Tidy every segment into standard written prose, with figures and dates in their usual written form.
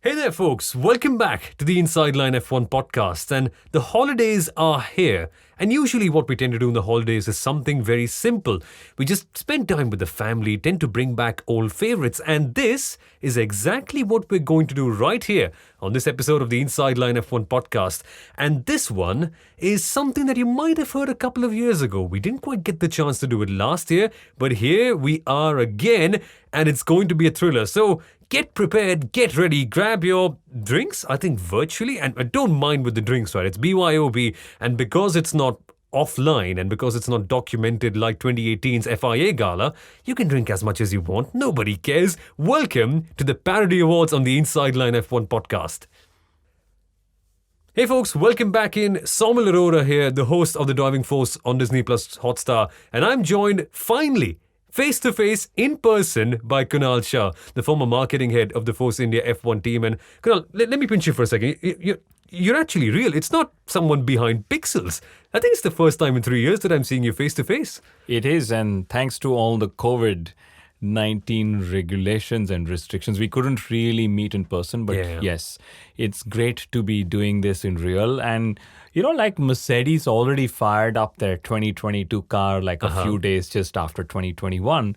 Hey there, folks. Welcome back to the Inside Line F1 podcast. And the holidays are here. And usually, what we tend to do in the holidays is something very simple. We just spend time with the family, tend to bring back old favorites. And this is exactly what we're going to do right here on this episode of the Inside Line F1 podcast. And this one is something that you might have heard a couple of years ago. We didn't quite get the chance to do it last year, but here we are again, and it's going to be a thriller. So get prepared, get ready, grab your drinks, I think virtually, and don't mind with the drinks, right? It's BYOB, and because it's not offline and because it's not documented like 2018's FIA Gala, you can drink as much as you want. Nobody cares. Welcome to the Parody Awards on the Inside Line F1 podcast. Hey folks, welcome back in. Soumil Arora here, the host of The Driving Force on Disney Plus Hotstar, and I'm joined finally face-to-face, in person, by Kunal Shah, the former marketing head of the Force India F1 team. And Kunal, let me pinch you for a second. You're actually real. It's not someone behind pixels. I think it's the first time in 3 years that I'm seeing you face-to-face. It is, and thanks to all the COVID-19 regulations and restrictions, we couldn't really meet in person. But yes, it's great to be doing this in real. And like Mercedes already fired up their 2022 car like a few days just after 2021.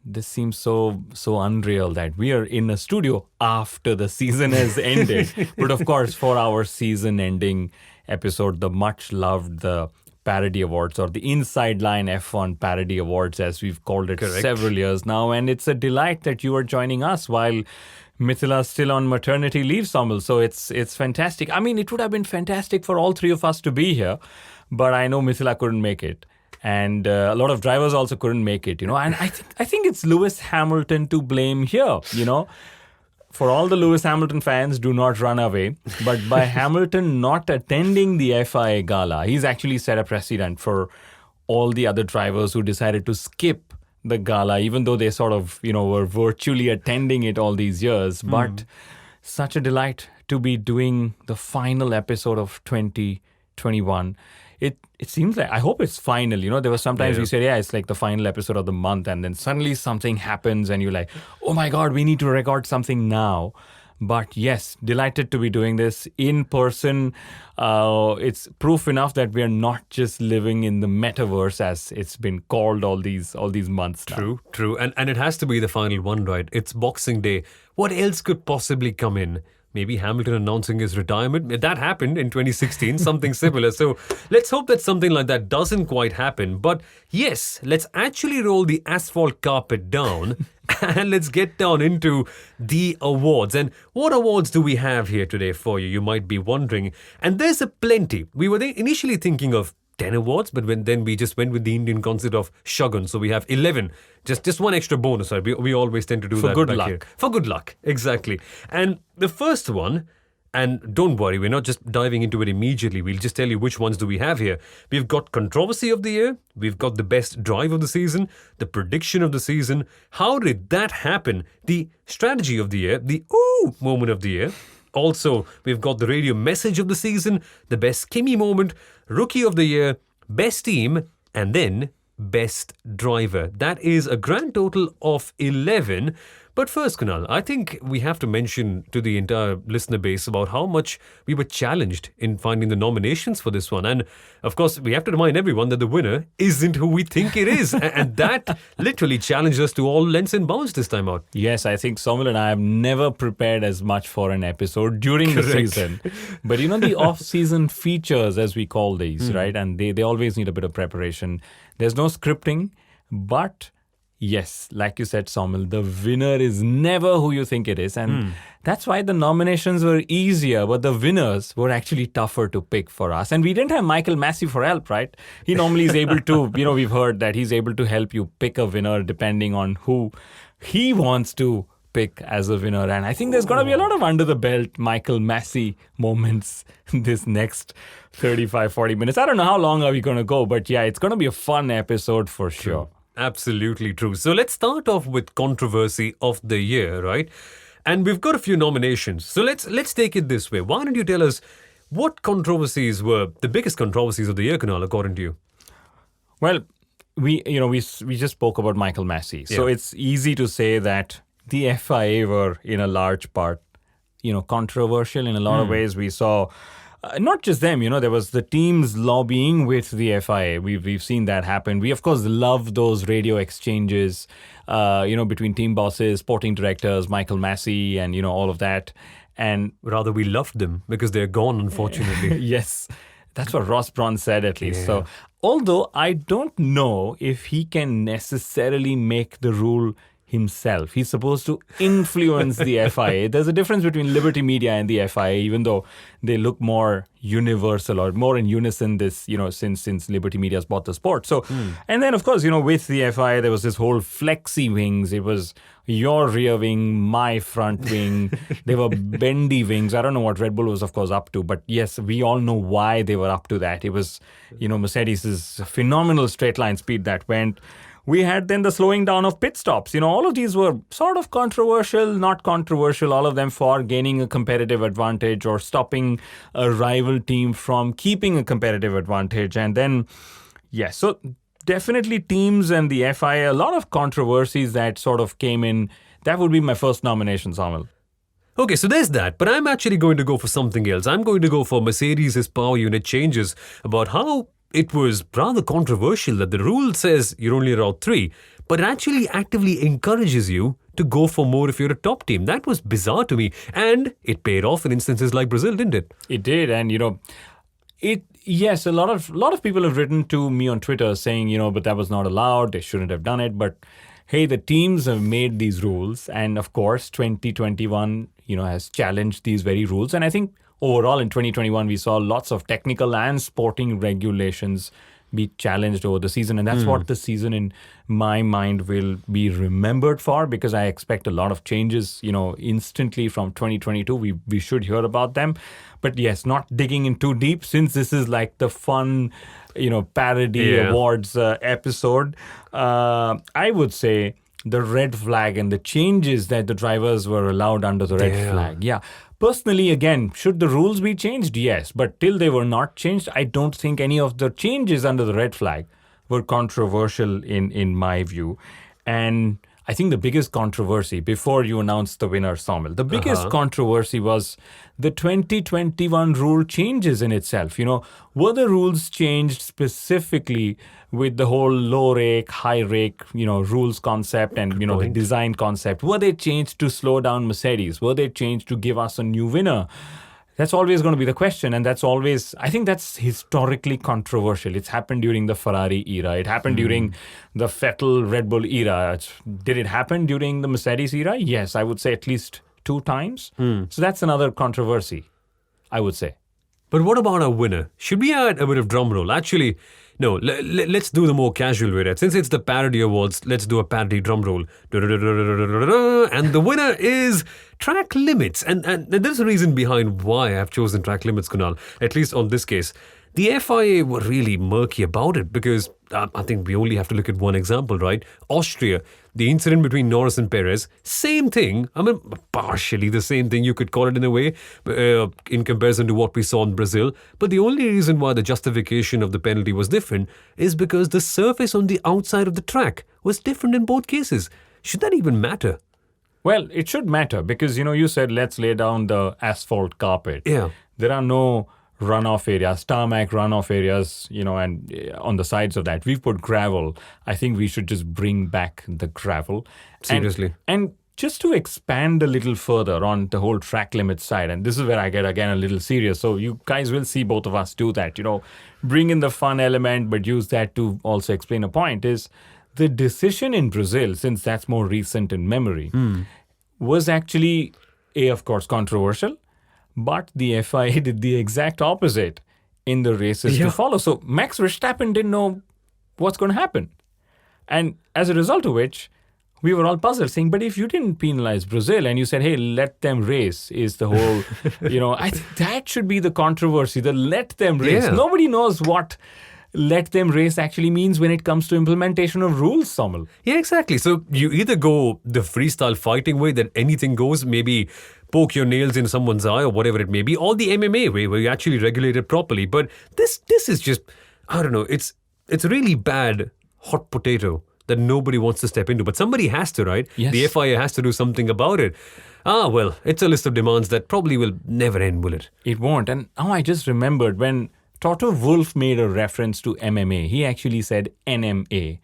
This seems so unreal that we are in a studio after the season has ended. But of course, for our season-ending episode, the much-loved the Parody Awards, or the Inside Line F1 Parody Awards, as we've called it several years now. And it's a delight that you are joining us while Mithila's still on maternity leave, Soumil. So it's fantastic. I mean, it would have been fantastic for all three of us to be here, but I know Mithila couldn't make it. And a lot of drivers also couldn't make it, And I think it's Lewis Hamilton to blame here, For all the Lewis Hamilton fans, do not run away. But by Hamilton not attending the FIA Gala, he's actually set a precedent for all the other drivers who decided to skip the gala, even though they sort of, were virtually attending it all these years. But such a delight to be doing the final episode of 2021. It seems like, I hope it's final. There were sometimes we said, it's like the final episode of the month. And then suddenly something happens and you're like, oh my God, we need to record something now. But yes, delighted to be doing this in person. It's proof enough that we are not just living in the metaverse, as it's been called all these months now. True. And it has to be the final one, right? It's Boxing Day. What else could possibly come in? Maybe Hamilton announcing his retirement. That happened in 2016, something similar. So let's hope that something like that doesn't quite happen. But yes, let's actually roll the asphalt carpet down and let's get down into the awards. And what awards do we have here today for you? You might be wondering. And there's a plenty. We were initially thinking of 10 awards, but then we just went with the Indian concept of Shagun. So we have 11. Just one extra bonus. Right? We always tend to do that. For good luck. Here. For good luck. Exactly. And the first one, and don't worry, we're not just diving into it immediately. We'll just tell you which ones do we have here. We've got Controversy of the Year. We've got the Best Drive of the Season. The Prediction of the Season. How did that happen? The Strategy of the Year. The Ooh Moment of the Year. Also, we've got the Radio Message of the Season, the Best Kimi Moment, Rookie of the Year, Best Team, and then Best Driver. That is a grand total of 11. But first, Kunal, I think we have to mention to the entire listener base about how much we were challenged in finding the nominations for this one. And of course, we have to remind everyone that the winner isn't who we think it is. And that literally challenged us to all lengths and bounds this time out. Yes, I think Soumil and I have never prepared as much for an episode during the season. But the off-season features, as we call these, right? And they always need a bit of preparation. There's no scripting, but yes, like you said, Soumil, the winner is never who you think it is. And that's why the nominations were easier, but the winners were actually tougher to pick for us. And we didn't have Michael Massey for help, right? He normally is able to, we've heard that he's able to help you pick a winner depending on who he wants to pick as a winner. And I think there's going to be a lot of under the belt Michael Massey moments this next 35, 40 minutes. I don't know how long are we going to go, but yeah, it's going to be a fun episode for sure. Absolutely true. So let's start off with Controversy of the Year, right? And we've got a few nominations. So let's take it this way. Why don't you tell us what controversies were the biggest controversies of the year, Kunal, according to you? Well, we just spoke about Michael Massey. So it's easy to say that the FIA were in a large part controversial in a lot of ways. We saw not just them, there was the teams lobbying with the FIA. We've seen that happen. We, of course, love those radio exchanges, between team bosses, sporting directors, Michael Massey, and, all of that. And rather, we loved them because they're gone, unfortunately. Yes, that's what Ross Brawn said, at least. So, although I don't know if he can necessarily make the rule himself. He's supposed to influence the FIA. There's a difference between Liberty Media and the FIA, even though they look more universal or more in unison since Liberty Media's bought the sport. So, and then of course, with the FIA, there was this whole flexi wings. It was your rear wing, my front wing. They were bendy wings. I don't know what Red Bull was, of course, up to, but yes, we all know why they were up to that. It was, Mercedes' phenomenal straight line speed that went. We had then the slowing down of pit stops. All of these were sort of controversial, not controversial, all of them for gaining a competitive advantage or stopping a rival team from keeping a competitive advantage. And then, so definitely teams and the FIA, a lot of controversies that sort of came in. That would be my first nomination, Soumil. Okay, so there's that, but I'm actually going to go for something else. I'm going to go for Mercedes' power unit changes, about how it was rather controversial that the rule says you're only allowed 3, but it actually actively encourages you to go for more if you're a top team. That was bizarre to me, and it paid off in instances like Brazil, didn't it? It did, and yes, a lot of people have written to me on Twitter saying, but that was not allowed, they shouldn't have done it, but hey, the teams have made these rules, and of course 2021 has challenged these very rules, and I think overall, in 2021, we saw lots of technical and sporting regulations be challenged over the season. And that's what the season, in my mind, will be remembered for, because I expect a lot of changes, instantly from 2022. We should hear about them. But yes, not digging in too deep, since this is like the fun, parody awards episode. I would say the red flag and the changes that the drivers were allowed under the red flag. Yeah. Personally, again, should the rules be changed? Yes. But till they were not changed, I don't think any of the changes under the red flag were controversial in my view. And I think the biggest controversy, before you announced the winner, Soumil, the biggest controversy was the 2021 rule changes in itself. Were the rules changed specifically with the whole low rake, high rake, rules concept and, the design concept? Were they changed to slow down Mercedes? Were they changed to give us a new winner? That's always going to be the question. And I think that's historically controversial. It's happened during the Ferrari era. It happened during the Vettel Red Bull era. Did it happen during the Mercedes era? Yes, I would say at least 2 times. So that's another controversy, I would say. But what about our winner? Should we add a bit of drum roll? Actually, no, let's do the more casual way. Since it's the Parody Awards, let's do a parody drum roll. And the winner is track limits. And there's a reason behind why I've chosen track limits, Kunal, at least on this case. The FIA were really murky about it because I think we only have to look at one example, right? Austria, the incident between Norris and Perez, same thing. I mean, partially the same thing, you could call it in a way, in comparison to what we saw in Brazil. But the only reason why the justification of the penalty was different is because the surface on the outside of the track was different in both cases. Should that even matter? Well, it should matter because, you said let's lay down the asphalt carpet. Yeah. There are no runoff areas, tarmac runoff areas, and on the sides of that. We've put gravel. I think we should just bring back the gravel. Seriously. And just to expand a little further on the whole track limit side, and this is where I get again a little serious. So you guys will see both of us do that, bring in the fun element, but use that to also explain a point, is the decision in Brazil, since that's more recent in memory, was actually, of course, controversial. But the FIA did the exact opposite in the races to follow. So Max Verstappen didn't know what's going to happen. And as a result of which, we were all puzzled saying, but if you didn't penalize Brazil and you said, hey, let them race is the whole, I think that should be the controversy, the let them race. Yeah. Nobody knows what let them race actually means when it comes to implementation of rules, Soumil. Yeah, exactly. So you either go the freestyle fighting way that anything goes, maybe poke your nails in someone's eye or whatever it may be, or the MMA way where you actually regulate it properly. But this is just, I don't know, it's a really bad hot potato that nobody wants to step into. But somebody has to, right? Yes. The FIA has to do something about it. Well, it's a list of demands that probably will never end, will it? It won't. And now I just remembered when Toto Wolff made a reference to MMA, he actually said NMA.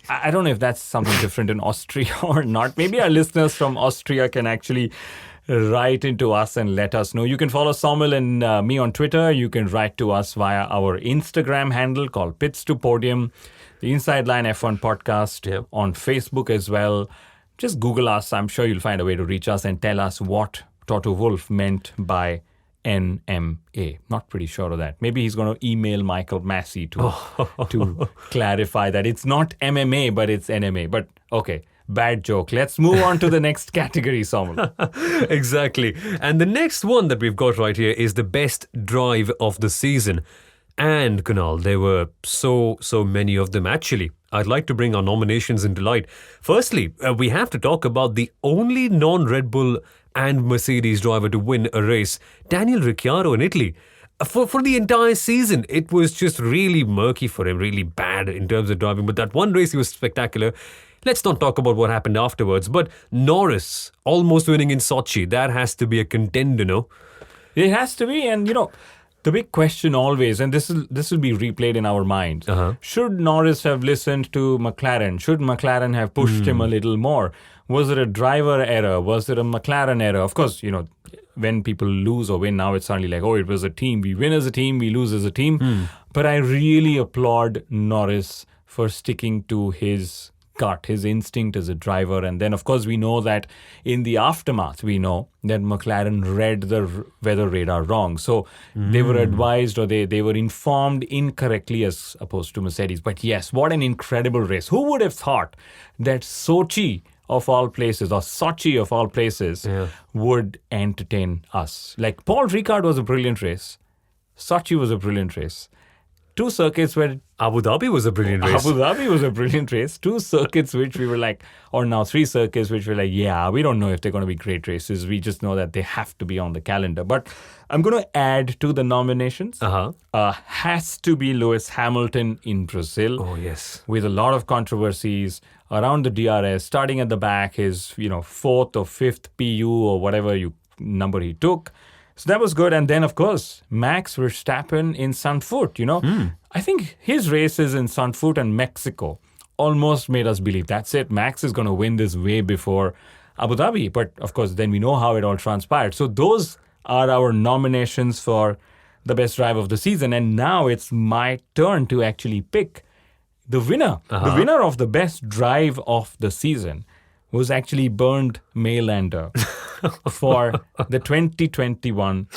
I don't know if that's something different in Austria or not. Maybe our listeners from Austria can actually write into us and let us know. You can follow Soumil and me on Twitter. You can write to us via our Instagram handle called Pits to Podium, the Inside Line F1 podcast on Facebook as well. Just Google us. I'm sure you'll find a way to reach us and tell us what Toto Wolff meant by NMA. Not pretty sure of that. Maybe he's going to email Michael Massey to clarify that it's not MMA, but it's NMA. But okay, bad joke. Let's move on to the next category, Soumil. Exactly. And the next one that we've got right here is the best drive of the season. And Kunal, there were so many of them actually. I'd like to bring our nominations into light. Firstly, we have to talk about the only non-Red Bull and Mercedes driver to win a race, Daniel Ricciardo in Italy. For the entire season, it was just really murky for him, really bad in terms of driving. But that one race, he was spectacular. Let's not talk about what happened afterwards. But Norris almost winning in Sochi, that has to be a contender, no? It has to be. And, the big question always, and this will be replayed in our minds, should Norris have listened to McLaren? Should McLaren have pushed him a little more? Was it a driver error? Was it a McLaren error? Of course, when people lose or win, now it's suddenly like, it was a team. We win as a team, we lose as a team. But I really applaud Norris for sticking to his gut, his instinct as a driver. And then, of course, we know that in the aftermath, we know that McLaren read the weather radar wrong. So they were advised or they were informed incorrectly as opposed to Mercedes. But yes, what an incredible race. Who would have thought that Sochi of all places, or Sochi of all places, would entertain us? Like Paul Ricard was a brilliant race. Sochi was a brilliant race. Two circuits where Abu Dhabi was a brilliant race. Abu Dhabi was a brilliant race. Two circuits which we were like, or now three circuits which were like, we don't know if they're going to be great races. We just know that they have to be on the calendar. But I'm going to add to the nominations. Has to be Lewis Hamilton in Brazil. Oh, yes. With a lot of controversies around the DRS, starting at the back, his, fourth or fifth PU or whatever number he took. So that was good. And then, of course, Max Verstappen in Zandvoort, I think his races in Zandvoort and Mexico almost made us believe that's it. Max is going to win this way before Abu Dhabi. But, of course, then we know how it all transpired. So those are our nominations for the best drive of the season. And now it's my turn to actually pick the winner. The winner of the best drive of the season was actually Bernd Maylander for the 2021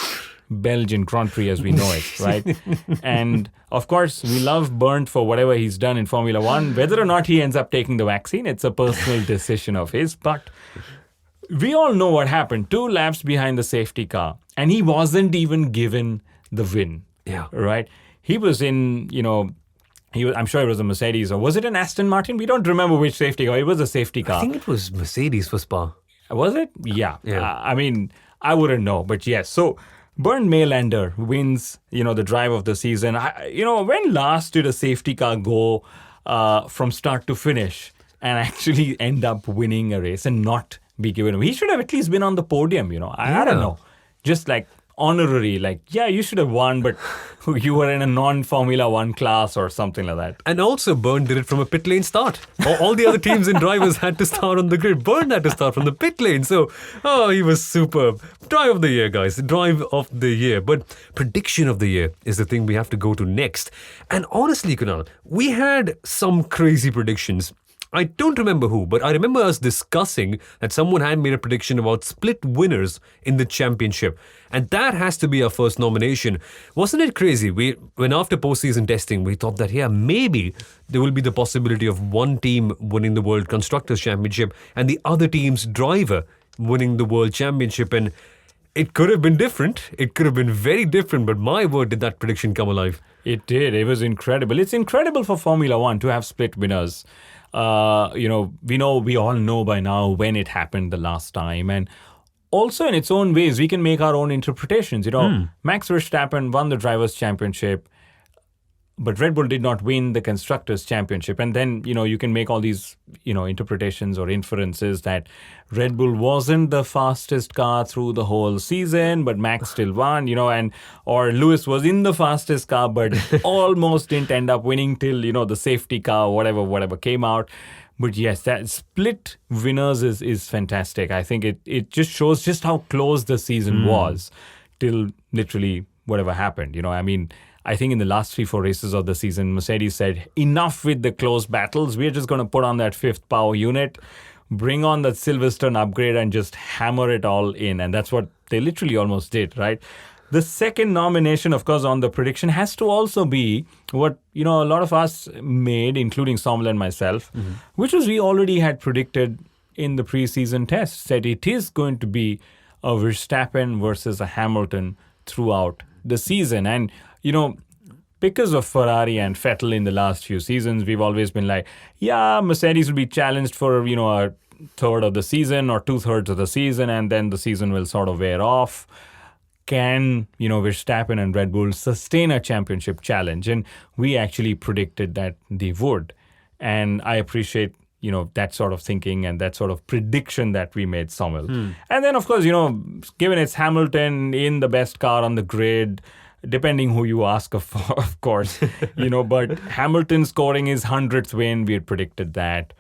Belgian Grand Prix as we know it, right? And of course, we love Bernd for whatever he's done in Formula One. Whether or not he ends up taking the vaccine, it's a personal decision of his. But we all know what happened. 2 laps behind the safety car. And he wasn't even given the win. Yeah. Right? He was in, I'm sure it was a Mercedes, or was it an Aston Martin? We don't remember which safety car. It was a safety car. I think it was Mercedes for Spa. Was it? Yeah. I wouldn't know. But yes. So Bernd Maylander wins, the drive of the season. When last did a safety car go from start to finish and actually end up winning a race and not be given him? He should have at least been on the podium, I don't know. Just like honorary, you should have won, but you were in a non-Formula One class or something like that. And also, Bernd did it from a pit lane start. All the other teams and drivers had to start on the grid. Bernd had to start from the pit lane. So, he was superb. Drive of the year, guys. Drive of the year. But prediction of the year is the thing we have to go to next. And honestly, Kunal, we had some crazy predictions. I don't remember who, but I remember us discussing that someone had made a prediction about split winners in the championship. And that has to be our first nomination. Wasn't it crazy? When after postseason testing, we thought that, maybe there will be the possibility of one team winning the World Constructors' Championship and the other team's driver winning the World Championship. And it could have been different. It could have been very different. But my word, did that prediction come alive. It did. It was incredible. It's incredible for Formula One to have split winners. We all know by now when it happened the last time, and also in its own ways we can make our own interpretations. Max Verstappen won the Drivers' Championship But Red Bull did not win the Constructors' Championship. And then, you can make all these, interpretations or inferences that Red Bull wasn't the fastest car through the whole season, but Max still won, or Lewis was in the fastest car, but almost didn't end up winning till, the safety car, whatever came out. But yes, that split winners is fantastic. I think it just shows just how close the season was till literally whatever happened. I think in the last 3-4 races of the season, Mercedes said, enough with the close battles. We're just going to put on that 5th power unit, bring on that Silverstone upgrade and just hammer it all in. And that's what they literally almost did, right? The second nomination, of course, on the prediction has to also be what, a lot of us made, including Soumil and myself, which was we already had predicted in the preseason test, said it is going to be a Verstappen versus a Hamilton throughout the season. And, because of Ferrari and Vettel in the last few seasons, we've always been like, yeah, Mercedes will be challenged for, a third of the season or 2/3 of the season, and then the season will sort of wear off. Can, Verstappen and Red Bull sustain a championship challenge? And we actually predicted that they would. And I appreciate, that sort of thinking and that sort of prediction that we made, Soumil. And then, of course, given it's Hamilton in the best car on the grid, depending who you ask, of course, but Hamilton scoring his 100th win, we had predicted that.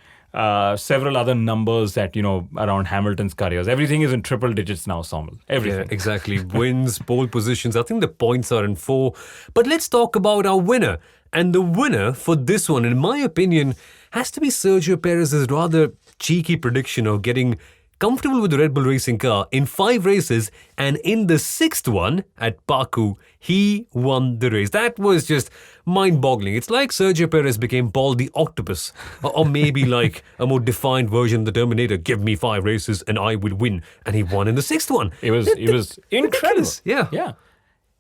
Several other numbers that, around Hamilton's careers. Everything is in triple digits now, Soumil. Everything. Yeah, exactly. Wins, pole positions. I think the points are in 4. But let's talk about our winner. And the winner for this one, in my opinion, has to be Sergio Perez's rather cheeky prediction of getting comfortable with the Red Bull racing car in 5 races, and in the 6th one at Baku, he won the race. That was just mind-boggling. It's like Sergio Perez became Paul the Octopus, or maybe like a more defined version of the Terminator. Give me 5 races and I will win. And he won in the 6th one. It was incredible. Yeah.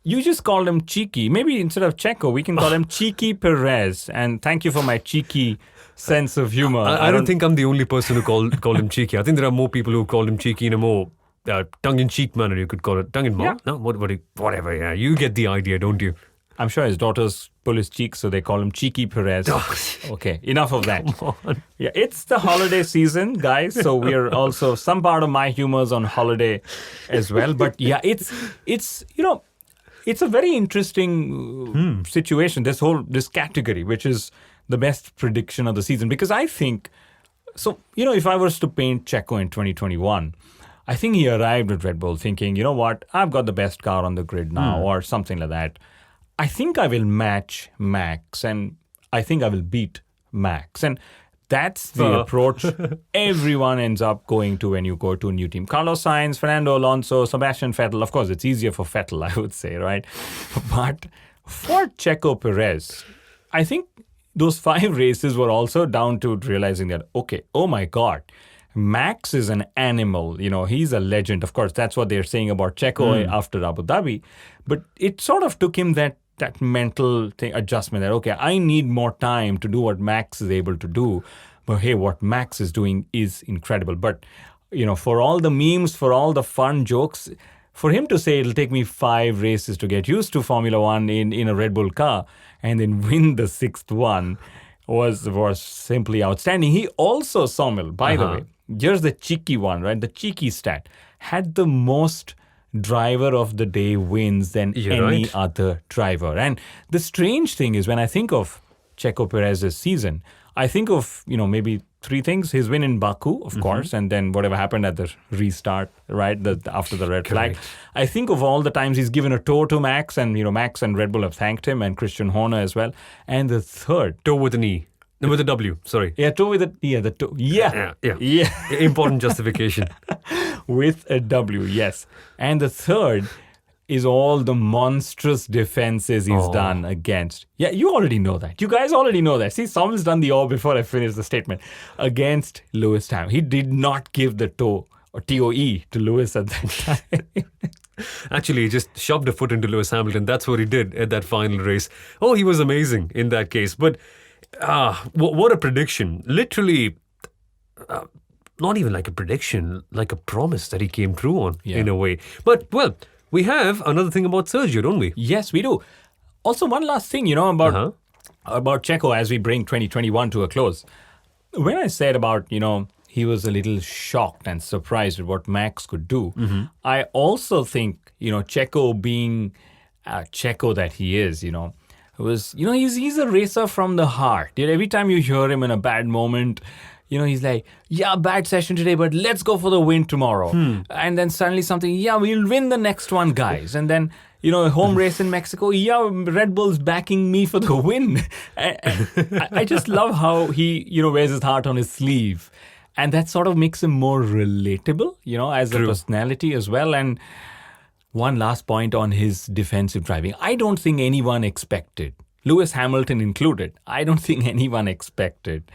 You just called him cheeky. Maybe instead of Checo, we can call him Cheeky Perez. And thank you for my cheeky sense of humor. I don't think I'm the only person who called him cheeky. I think there are more people who called him cheeky in a more tongue-in-cheek manner. You could call it tongue-in-mouth. Yeah. No, whatever. Yeah, you get the idea, don't you? I'm sure his daughters pull his cheeks, so they call him Cheeky Perez. Okay, enough of that. Come on. Yeah, it's the holiday season, guys. So we are also some part of my humor's on holiday as well. But yeah, it's a very interesting situation. This category, which is the best prediction of the season, because I think so. If I was to paint Checo in 2021. I think he arrived at Red Bull thinking, you know what, I've got the best car on the grid now, or something like that. I think I will match Max, and I think I will beat Max. And that's the approach everyone ends up going to when you go to a new team. Carlos Sainz, Fernando Alonso, Sebastian Vettel. Of course, it's easier for Vettel, I would say, right? But for Checo Perez, I think those 5 races were also down to realizing that, okay, oh my God, Max is an animal. He's a legend. Of course, that's what they're saying about Checo after Abu Dhabi. But it sort of took him that mental adjustment that, okay, I need more time to do what Max is able to do. But hey, what Max is doing is incredible. But, for all the memes, for all the fun jokes, for him to say it'll take me 5 races to get used to Formula One in a Red Bull car and then win the 6th one was simply outstanding. He also, Soumil, by the way, here's the cheeky one, right? The cheeky stat. Had the most driver of the day wins than any other driver. And the strange thing is when I think of Checo Perez's season, I think of, maybe 3 things. His win in Baku, of course, and then whatever happened at the restart, right? After the red flag. I think of all the times he's given a tour to Max, and, Max and Red Bull have thanked him, and Christian Horner as well. And the third. Toe with an E. No, with a W, sorry. Yeah, toe with the toe. Yeah. Important justification. With a W, yes. And the third is all the monstrous defenses he's done against. Yeah, you already know that. You guys already know that. See, someone's done the before I finish the statement. Against Lewis Hamilton. He did not give the toe, or TOE, to Lewis at that time. Actually, he just shoved a foot into Lewis Hamilton. That's what he did at that final race. Oh, he was amazing in that case. But what a prediction. Literally, not even like a prediction, like a promise that he came true on in a way. But, well, we have another thing about Sergio, don't we? Yes, we do. Also, one last thing, about about Checo as we bring 2021 to a close. When I said about, he was a little shocked and surprised at what Max could do, I also think, Checo being Checo that he is, was, he's a racer from the heart. Every time you hear him in a bad moment, he's like, yeah, bad session today, but let's go for the win tomorrow. And then suddenly something, yeah, we'll win the next one, guys. And then, home race in Mexico, yeah, Red Bull's backing me for the win. I just love how he, wears his heart on his sleeve. And that sort of makes him more relatable, as a personality as well. And one last point on his defensive driving. I don't think anyone expected, Lewis Hamilton included, I don't think anyone expected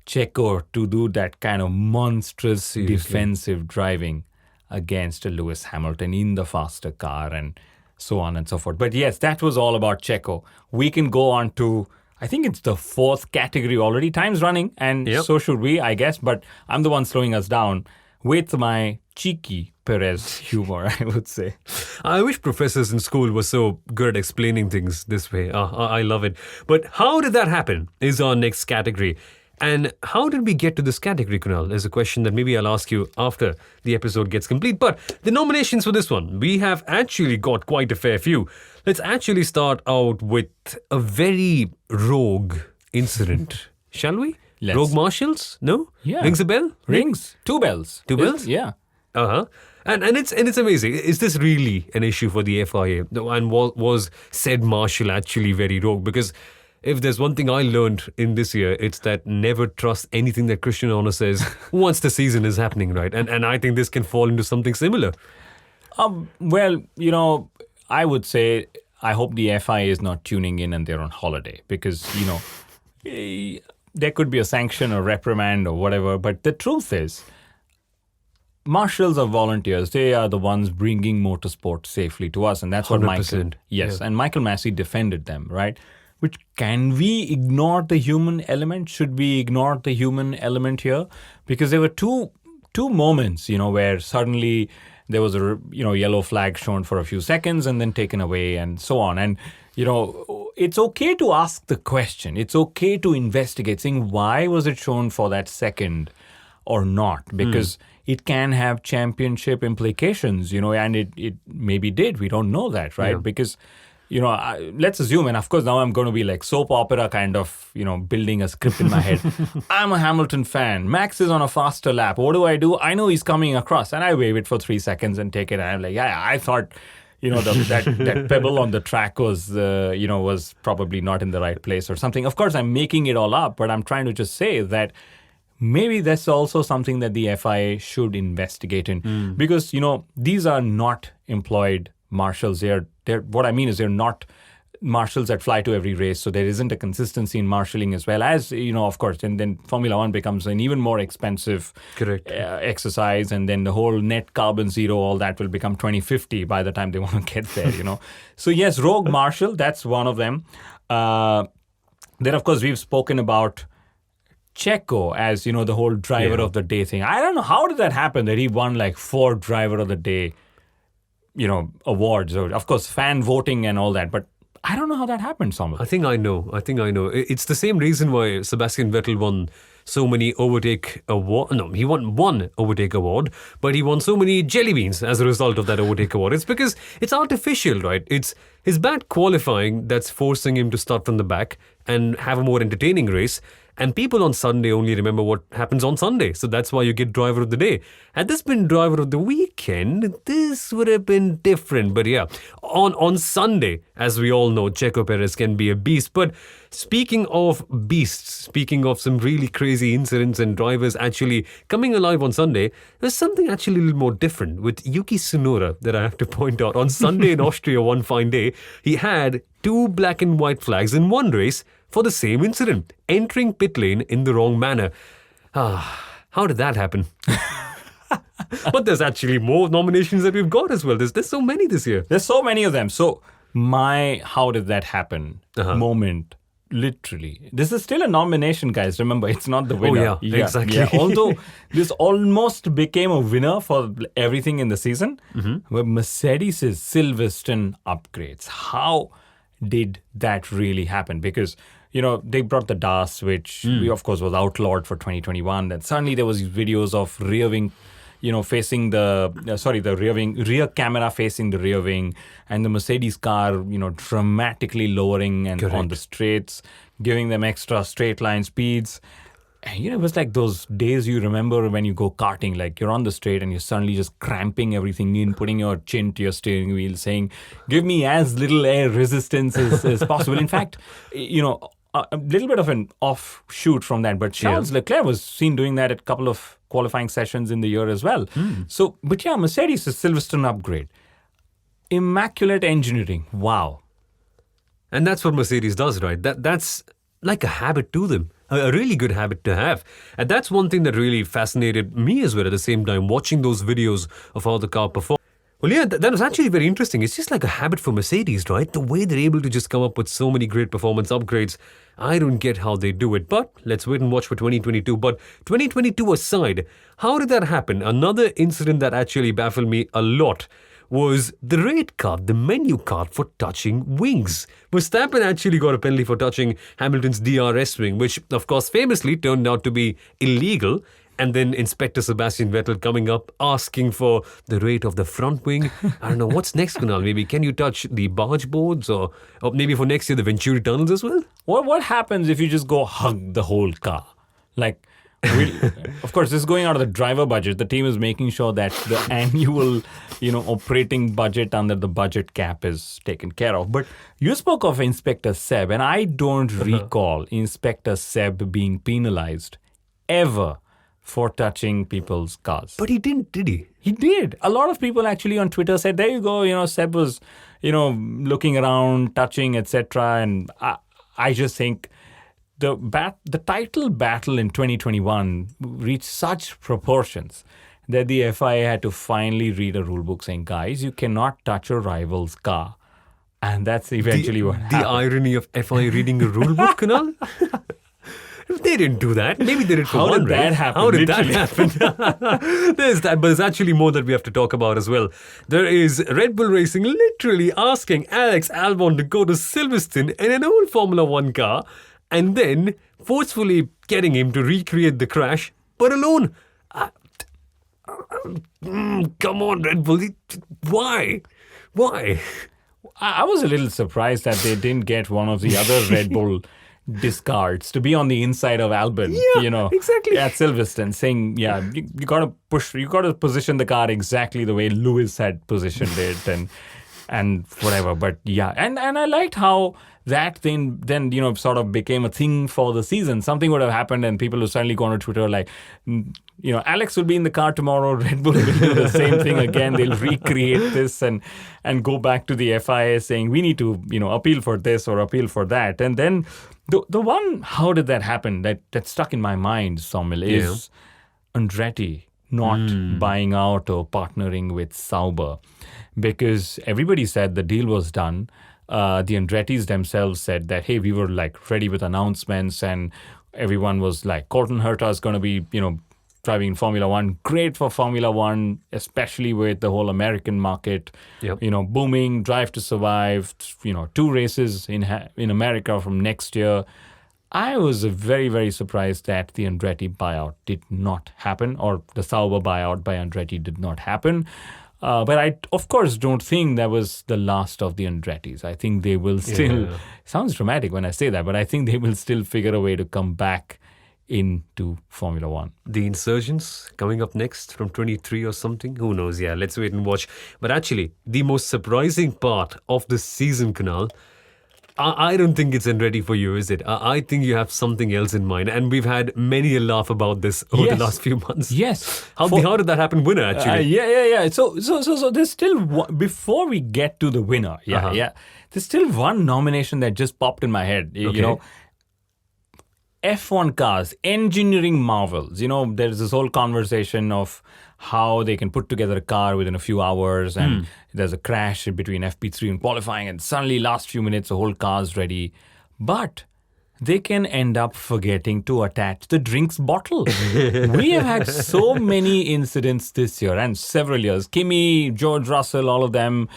Checo to do that kind of monstrous defensive driving against a Lewis Hamilton in the faster car and so on and so forth. But yes, that was all about Checo. We can go on to, I think it's the 4th category already. Time's running, and so should we, I guess. But I'm the one slowing us down with my cheeky Perez humor, I would say. I wish professors in school were so good at explaining things this way. I love it. But how did that happen is our next category. And how did we get to this category, Kunal, is a question that maybe I'll ask you after the episode gets complete. But the nominations for this one, we have actually got quite a fair few. Let's actually start out with a very rogue incident, shall we? Rogue marshals? No? Yeah. Rings a bell? Rings. 2 bells. 2 bells? Yeah. Uh-huh. And it's amazing. Is this really an issue for the FIA? And was said marshal actually very rogue? Because if there's one thing I learned in this year, it's that never trust anything that Christian Horner says once the season is happening, right? And I think this can fall into something similar. Well, I would say I hope the FIA is not tuning in and they're on holiday because, there could be a sanction or reprimand or whatever. But the truth is, marshals are volunteers. They are the ones bringing motorsport safely to us. And that's what 100%. And Michael Massey defended them, right? Which, can we ignore the human element? Should we ignore the human element here? Because there were two moments, where suddenly there was a yellow flag shown for a few seconds and then taken away and so on. And it's okay to ask the question. It's okay to investigate, saying why was it shown for that second or not? Because it can have championship implications, and it maybe did. We don't know that, right? Yeah. Because let's assume, and of course now I'm going to be like soap opera kind of, building a script in my head. I'm a Hamilton fan. Max is on a faster lap. What do? I know he's coming across, and I wave it for 3 seconds and take it. And I'm like, yeah, I thought, that pebble on the track was, was probably not in the right place or something. Of course, I'm making it all up, but I'm trying to just say that maybe that's also something that the FIA should investigate in, because these are not employed marshals. They're what I mean is they're not marshals that fly to every race, so there isn't a consistency in marshalling as well as of course, and then Formula One becomes an even more expensive exercise, and then the whole net carbon zero, all that will become 2050 by the time they want to get there. So yes, rogue marshal, that's one of them. Then of course we've spoken about Checo as the whole driver of the day thing. I don't know, how did that happen that he won like 4 driver of the day awards, or of course fan voting and all that, but I don't know how that happened, Soumil. I think I know. It's the same reason why Sebastian Vettel won so many overtake award. No, he won 1 overtake award, but he won so many jelly beans as a result of that overtake award. It's because it's artificial, right? It's his bad qualifying that's forcing him to start from the back and have a more entertaining race. And people on Sunday only remember what happens on Sunday. So that's why you get driver of the day. Had this been driver of the weekend, this would have been different. But yeah, on Sunday, as we all know, Checo Perez can be a beast. But speaking of beasts, speaking of some really crazy incidents and drivers actually coming alive on Sunday, there's something actually a little more different with Yuki Tsunoda that I have to point out. On Sunday in Austria, one fine day, he had 2 black and white flags in one race for the same incident, entering pit lane in the wrong manner. How did that happen? But there's actually more nominations that we've got as well. There's so many this year. There's so many of them. So my how did that happen moment, literally. This is still a nomination, guys. Remember, it's not the winner. Oh, yeah, exactly. Yeah. Although this almost became a winner for everything in the season, were Mercedes' Silverstone upgrades. How did that really happen? Because, they brought the DAS, which we, of course, was outlawed for 2021. Then suddenly there was videos of rear wing, facing the rear camera facing the rear wing, and the Mercedes car, dramatically lowering and on the straights, giving them extra straight line speeds. And, it was like those days you remember when you go karting, like you're on the straight and you're suddenly just cramping everything in, putting your chin to your steering wheel, saying, give me as little air resistance as possible. In fact, a little bit of an offshoot from that, but Charles Leclerc was seen doing that at a couple of qualifying sessions in the year as well. So, but yeah, Mercedes is Silverstone upgrade. Immaculate engineering. Wow. And that's what Mercedes does, right? That's like a habit to them. A really good habit to have. And that's one thing that really fascinated me as well at the same time, watching those videos of how the car performed. Well, yeah, that was actually very interesting. It's just like a habit for Mercedes, right? The way they're able to just come up with so many great performance upgrades. I don't get how they do it, but let's wait and watch for 2022. But 2022 aside, how did that happen? Another incident that actually baffled me a lot was the rate card, the menu card for touching wings. Verstappen actually got a penalty for touching Hamilton's DRS wing, which of course famously turned out to be illegal. And then Inspector Sebastian Vettel coming up asking for the rate of the front wing. I don't know, what's next, Kunal? Maybe can you touch the barge boards or maybe for next year the Venturi tunnels as well? What happens if you just go hug the whole car? Like, of course, this is going out of the driver budget. The team is making sure that the annual, operating budget under the budget cap is taken care of. But you spoke of Inspector Seb, and I don't recall Inspector Seb being penalized ever for touching people's cars. But he didn't, did he? He did. A lot of people actually on Twitter said, there you go, Seb was, looking around, touching, etc. And I just think the title battle in 2021 reached such proportions that the FIA had to finally read a rule book saying, guys, you cannot touch a rival's car. And that's eventually what happened. The irony of FIA reading a rule book, Kunal? They didn't do that. Maybe they did for one race. How did that happen? There's that, but there's actually more that we have to talk about as well. There is Red Bull Racing literally asking Alex Albon to go to Silverstone in an old Formula One car and then forcefully getting him to recreate the crash, but alone. Come on, Red Bull. Why? I was a little surprised that they didn't get one of the other Red Bull discards to be on the inside of Albon, exactly. At Silverstone, saying, you got to position the car exactly the way Lewis had positioned it and whatever. But and I liked how that then sort of became a thing for the season. Something would have happened and people would suddenly go on Twitter like, Alex will be in the car tomorrow, Red Bull will do the same thing again. They'll recreate this and go back to the FIA saying, we need to, appeal for this or appeal for that. And then the one, how did that happen, that stuck in my mind, Soumil, is Andretti not buying out or partnering with Sauber. Because everybody said the deal was done. The Andrettis themselves said that, hey, we were like ready with announcements and everyone was like, Colton Herta is going to be, driving in Formula One. Great for Formula One, especially with the whole American market, booming, Drive to Survive, 2 races in America from next year. I was very, very surprised that the Andretti buyout did not happen, or the Sauber buyout by Andretti did not happen. But I, of course, don't think that was the last of the Andrettis. I think they will still, sounds dramatic when I say that, but I think they will still figure a way to come back into Formula One. The Insurgents coming up next from 23 or something. Who knows? Yeah, let's wait and watch. But actually, the most surprising part of the season, Kunal, I don't think it's ready for you, is it? I think you have something else in mind. And we've had many a laugh about this over the last few months. Yes. How did that happen, winner, actually? Yeah. So there's still one, before we get to the winner, there's still one nomination that just popped in my head. F1 cars, engineering marvels. There's this whole conversation of how they can put together a car within a few hours and there's a crash between FP3 and qualifying and suddenly last few minutes the whole car's ready. But they can end up forgetting to attach the drinks bottle. We have had so many incidents this year and several years. Kimi, George Russell, all of them,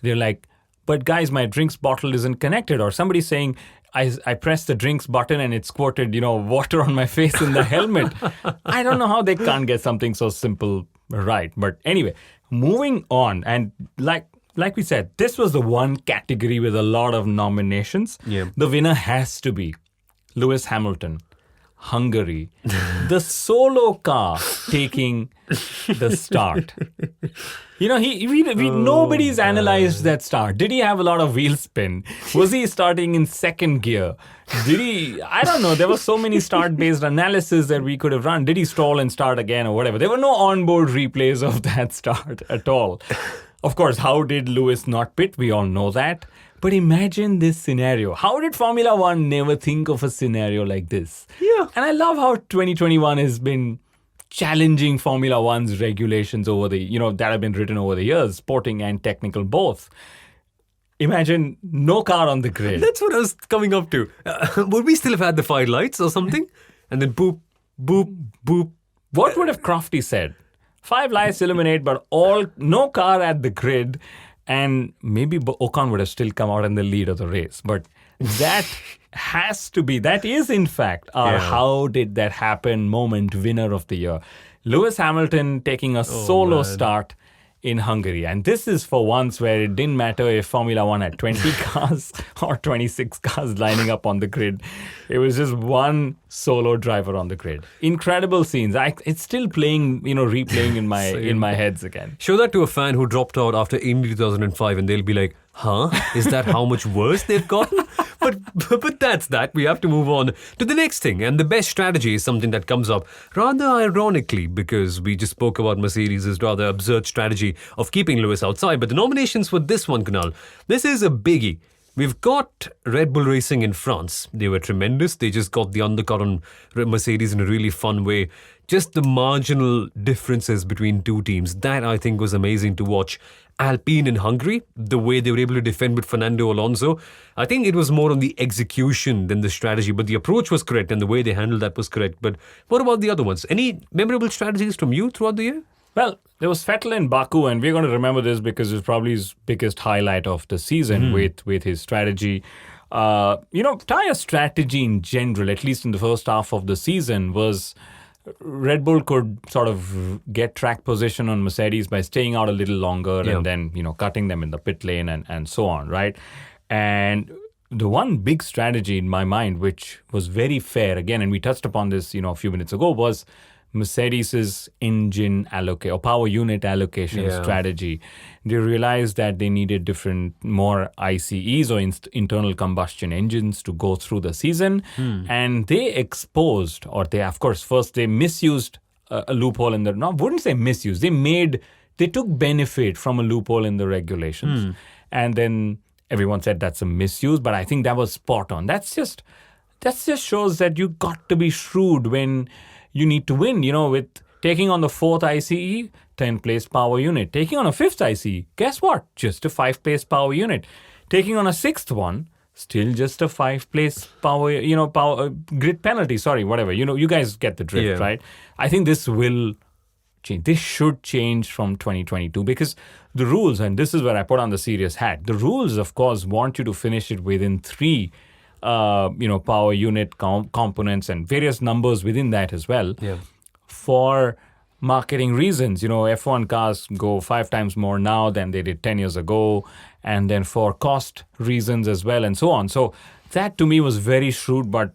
they're like, but guys, my drinks bottle isn't connected. Or somebody saying, I pressed the drinks button and it squirted, water on my face in the helmet. I don't know how they can't get something so simple right. But anyway, moving on. And like we said, this was the one category with a lot of nominations. Yeah. The winner has to be Lewis Hamilton, Hungary, the solo car taking the start. Nobody's analyzed that start. Did he have a lot of wheel spin? Was he starting in second gear? I don't know. There were so many start-based analysis that we could have run. Did he stall and start again or whatever? There were no onboard replays of that start at all. Of course, how did Lewis not pit? We all know that. But imagine this scenario. How did Formula One never think of a scenario like this? Yeah. And I love how 2021 has been challenging Formula One's regulations that have been written over the years, sporting and technical both. Imagine no car on the grid. That's what I was coming up to. Would we still have had the 5 lights or something? And then boop, boop, boop. What would have Crofty said? 5 lights illuminate, but no car at the grid. And maybe Ocon would have still come out in the lead of the race. But that that is in fact our how did that happen moment winner of the year. Lewis Hamilton taking a solo start in Hungary. And this is for once where it didn't matter if Formula One had 20 cars or 26 cars lining up on the grid. It was just one solo driver on the grid. Incredible scenes. It's still playing, replaying in my heads again. Show that to a fan who dropped out after Indy 2005 and they'll be like, huh? Is that how much worse they've gotten? But that's that. We have to move on to the next thing. And the best strategy is something that comes up rather ironically because we just spoke about Mercedes' rather absurd strategy of keeping Lewis outside. But the nominations for this one, Kunal, this is a biggie. We've got Red Bull Racing in France. They were tremendous. They just got the undercut on Mercedes in a really fun way. Just the marginal differences between two teams. That, I think, was amazing to watch. Alpine in Hungary, the way they were able to defend with Fernando Alonso. I think it was more on the execution than the strategy, but the approach was correct and the way they handled that was correct. But what about the other ones? Any memorable strategies from you throughout the year? Well, there was Vettel in Baku, and we're going to remember this because it's probably his biggest highlight of the season with his strategy. Tire strategy in general, at least in the first half of the season, was Red Bull could sort of get track position on Mercedes by staying out a little longer and then, cutting them in the pit lane and so on, right? And the one big strategy in my mind, which was very fair, again, and we touched upon this, a few minutes ago, was Mercedes's engine allocate or power unit allocation strategy. They realized that they needed more ICEs or internal combustion engines to go through the season, and they exposed, or they misused a loophole in the. No, I wouldn't say misuse. They took benefit from a loophole in the regulations, and then everyone said that's a misuse. But I think that was spot on. That just shows that you got to be shrewd when you need to win, with taking on the 4th ICE, 10-place power unit. Taking on a 5th ICE, guess what? Just a 5-place power unit. Taking on a 6th one, still just a 5-place power grid penalty. Sorry, whatever. You guys get the drift, right? I think this will change. This should change from 2022 because the rules, and this is where I put on the serious hat, the rules, of course, want you to finish it within 3 power unit components and various numbers within that as well. Yeah. For marketing reasons, F1 cars go 5 times more now than they did 10 years ago, and then for cost reasons as well, and so on. So that to me was very shrewd, but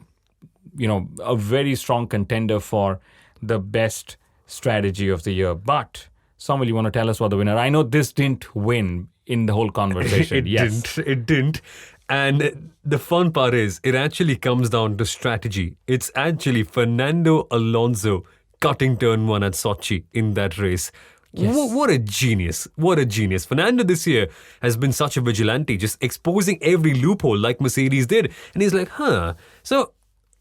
a very strong contender for the best strategy of the year. But Soumil, you want to tell us what the winner? I know this didn't win in the whole conversation. It didn't. And the fun part is, it actually comes down to strategy. It's actually Fernando Alonso cutting turn 1 at Sochi in that race. Yes. What a genius. What a genius. Fernando this year has been such a vigilante, just exposing every loophole like Mercedes did. And he's like, so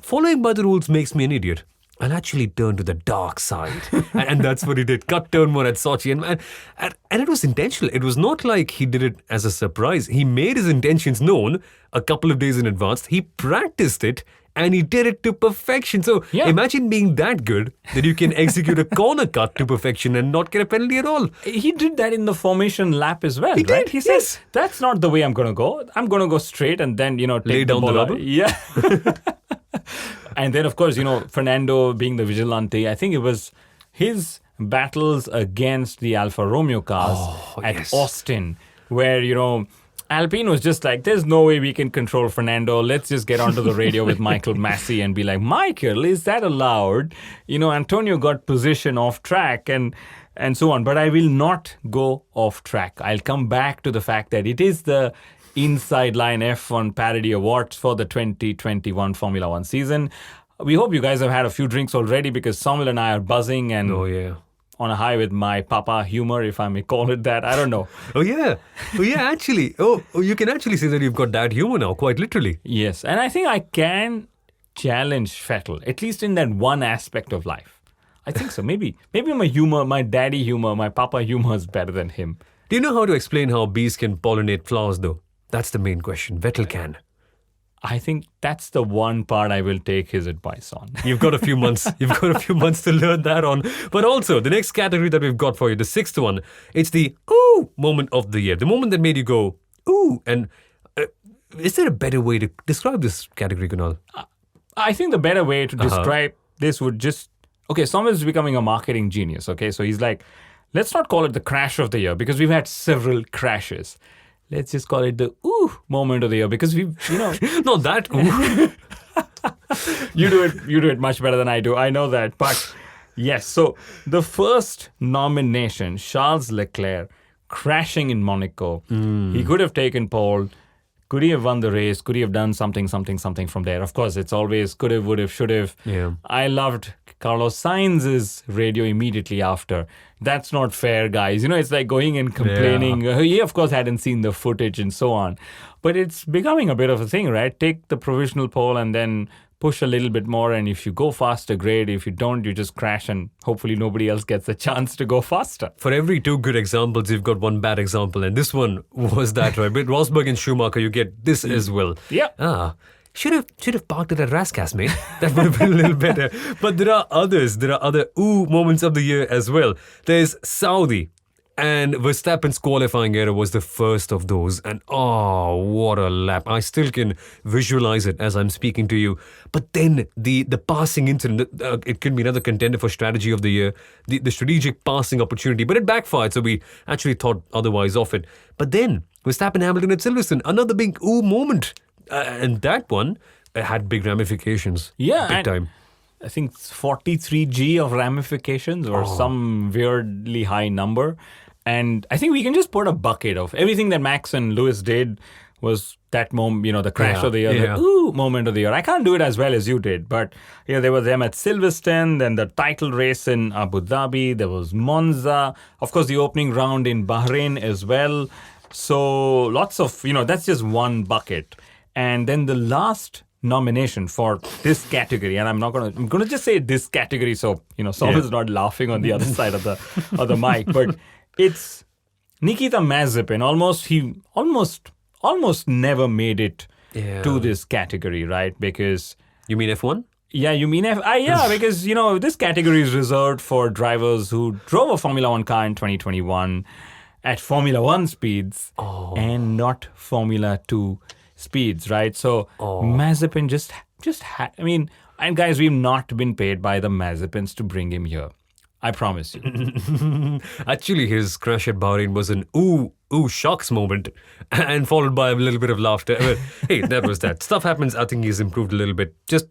following by the rules makes me an idiot. I'll actually turn to the dark side. And that's what he did. Cut turn 1 at Sochi. And it was intentional. It was not like he did it as a surprise. He made his intentions known a couple of days in advance. He practiced it and he did it to perfection. So imagine being that good that you can execute a corner cut to perfection and not get a penalty at all. He did that in the formation lap as well, right? Did. He says, that's not the way I'm going to go. I'm going to go straight and then, take lay down the ball. rubber. Yeah. And then, of course, Fernando being the vigilante, I think it was his battles against the Alfa Romeo cars at Austin, where, Alpine was just like, there's no way we can control Fernando. Let's just get onto the radio with Michael Massey and be like, Michael, is that allowed? Antonio got position off track and so on. But I will not go off track. I'll come back to the fact that it is the Inside Line F1 Parody Awards for the 2021 Formula One season. We hope you guys have had a few drinks already because Soumil and I are buzzing and on a high with my papa humor, if I may call it that. I don't know. Actually. You can actually say that you've got that humor now, quite literally. Yes, and I think I can challenge Vettel, at least in that one aspect of life. I think so. Maybe my humor, my daddy humor, my papa humor is better than him. Do you know how to explain how bees can pollinate flowers, though? That's the main question. Vettel can. I think that's the one part I will take his advice on. You've got a few months. You've got a few months to learn that on. But also, the next category that we've got for you, the sixth one, it's the ooh moment of the year. The moment that made you go, ooh. And is there a better way to describe this category, Kunal? I think the better way to describe this would just... Okay, Soumil is becoming a marketing genius, okay? So he's like, let's not call it the crash of the year because we've had several crashes. Let's just call it the ooh moment of the year because we've, Not that ooh. You do it much better than I do. I know that. But yes, so the first nomination, Charles Leclerc crashing in Monaco. He could have taken pole. Could he have won the race? Could he have done something from there? Of course, it's always could have, would have, should have. Yeah. I loved Carlos Sainz's radio immediately after. That's not fair, guys. It's like going and complaining. He, of course, hadn't seen the footage and so on. But it's becoming a bit of a thing, right? Take the provisional pole and then push a little bit more. And if you go faster, great. If you don't, you just crash and hopefully nobody else gets a chance to go faster. For every two good examples, you've got one bad example. And this one was that, right? With Rosberg and Schumacher, you get this as well. Yeah. Should have parked it at Raskas, mate. That would have been a little better. But there are others. There are other ooh moments of the year as well. There's Saudi. And Verstappen's qualifying error was the first of those. And what a lap. I still can visualize it as I'm speaking to you. But then the passing incident, it could be another contender for strategy of the year. The strategic passing opportunity. But it backfired, so we actually thought otherwise of it. But then Verstappen Hamilton at Silverstone, another big ooh moment. And that one had big ramifications. Yeah. Big time. I think 43G of ramifications or some weirdly high number. And I think we can just put a bucket of everything that Max and Lewis did was that moment, the crash of the year, the ooh moment of the year. I can't do it as well as you did, but there was them at Silverstone, then the title race in Abu Dhabi, there was Monza, of course the opening round in Bahrain as well. So lots of, that's just one bucket. And then the last nomination for this category, and I'm going to just say this category so, someone's not laughing on the other side of the mic, but it's Nikita Mazepin. He almost never made it to this category, right? Because... You mean F1? Yeah, you mean because, this category is reserved for drivers who drove a Formula One car in 2021 at Formula One speeds and not Formula 2 speeds, right? So Mazepin and guys, we've not been paid by the Mazepins to bring him here. I promise you. Actually, his crash at Bahrain was an ooh shocks moment and followed by a little bit of laughter. But, hey, that was that. Stuff happens. I think he's improved a little bit. Just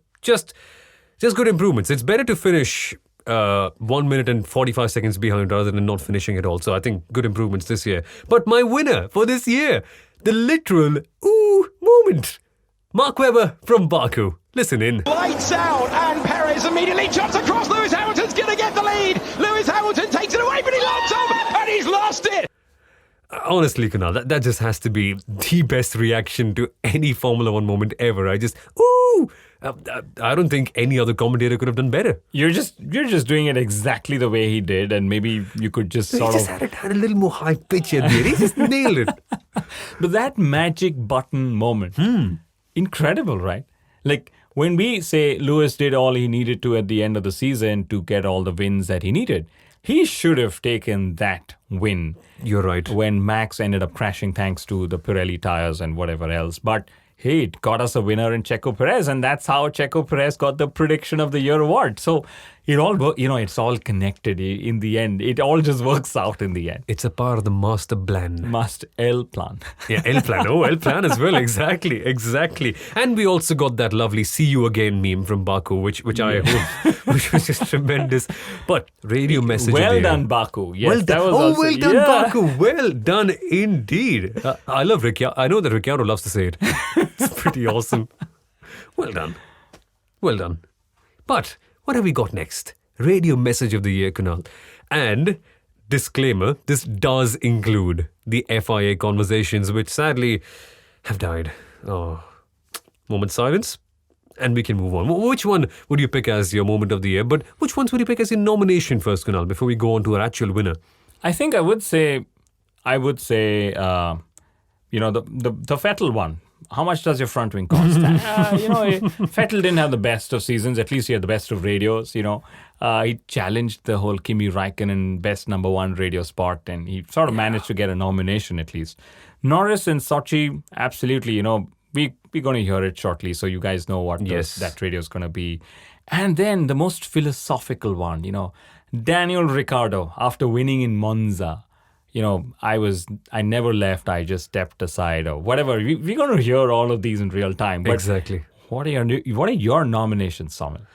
good improvements. It's better to finish 1 minute and 45 seconds behind rather than not finishing at all. So I think good improvements this year. But my winner for this year, the literal ooh moment. Mark Webber from Baku. Listen in. Lights out, and Perez immediately jumps across. Lewis Hamilton's going to get the lead. Lewis Hamilton takes it away, but he locks up, and he's lost it. Honestly, Kunal, that just has to be the best reaction to any Formula One moment ever. Ooh! I don't think any other commentator could have done better. You're just doing it exactly the way he did, and maybe you could just He had a little more high pitch at the end. He just nailed it. But that magic button moment, incredible, right? Like, when we say Lewis did all he needed to at the end of the season to get all the wins that he needed, he should have taken that win. You're right. When Max ended up crashing thanks to the Pirelli tires and whatever else. But hey, it got us a winner in Checo Perez, and that's how Checo Perez got the Prediction of the Year award. So it all, it's all connected in the end. It all just works out in the end. It's a part of the master plan. El plan. Yeah, El plan. Oh, El plan as well. Exactly. And we also got that lovely "See you again" meme from Baku, which I hope, which was just tremendous. But radio message. Well done, Baku. Yes, well done. that was well done, Baku. Well done indeed. I love Ricciardo. I know that Ricciardo loves to say it. It's pretty awesome. Well done. But what have we got next? Radio message of the year, Kunal. And disclaimer, this does include the FIA conversations, which sadly have died. Oh, moment silence. And we can move on. Which one would you pick as your moment of the year? But which ones would you pick as your nomination first, Kunal, before we go on to our actual winner? I think I would say, the Vettel one. How much does your front wing cost? Vettel didn't have the best of seasons. At least he had the best of radios. He challenged the whole Kimi Raikkonen best number one radio spot, and he sort of managed to get a nomination at least. Norris and Sochi, absolutely. We're going to hear it shortly, so you guys know what that radio is going to be. And then the most philosophical one, Daniel Ricciardo after winning in Monza. I never left. I just stepped aside or whatever. We're going to hear all of these in real time. But exactly. What are your nominations, Soumil?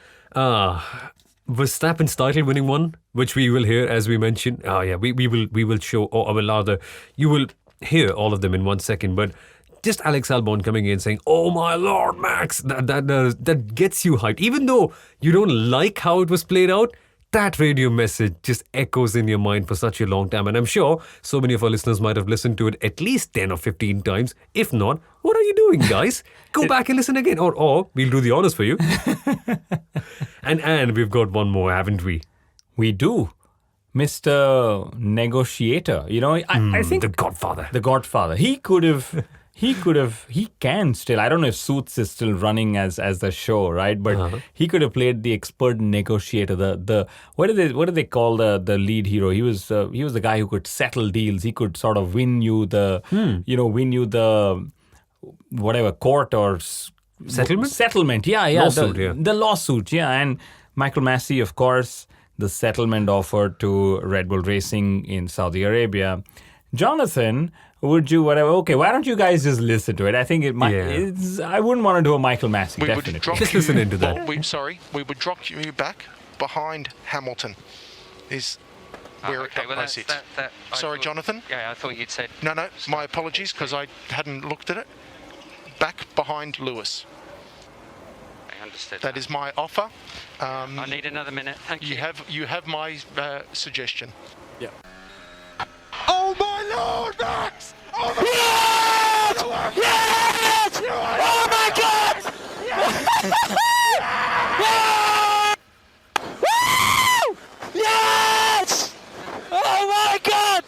Verstappen's title winning one, which we will hear as we mentioned. We will show, or rather, you will hear all of them in 1 second. But just Alex Albon coming in saying, "Oh my Lord, Max," that gets you hyped, even though you don't like how it was played out. That radio message just echoes in your mind for such a long time. And I'm sure so many of our listeners might have listened to it at least 10 or 15 times. If not, what are you doing, guys? Go back and listen again. Or we'll do the honors for you. And we've got one more, haven't we? We do. Mr. Negotiator. I think... The Godfather. The Godfather. He can still. I don't know if Suits is still running as the show, right? But he could have played the expert negotiator. The what do they call the lead hero? He was the guy who could settle deals. He could sort of win you the whatever court or settlement. Yeah, lawsuit, the lawsuit. Yeah, and Michael Massey, of course, the settlement offer to Red Bull Racing in Saudi Arabia. Jonathan, would you whatever? Okay, why don't you guys just listen to it? I think it might. I wouldn't want to do a Michael Massey. Definitely. Just listen into that. We would drop you back behind Hamilton. Is where I sit. Sorry, Jonathan. Yeah, I thought you'd said. No, my apologies because I hadn't looked at it. Back behind Lewis. I understood. That is my offer. I need another minute. Thank you. You have my suggestion. Yeah. Oh my Lord, Max! Oh my God! Yes! Oh my God! Woo! Yes! Oh my God!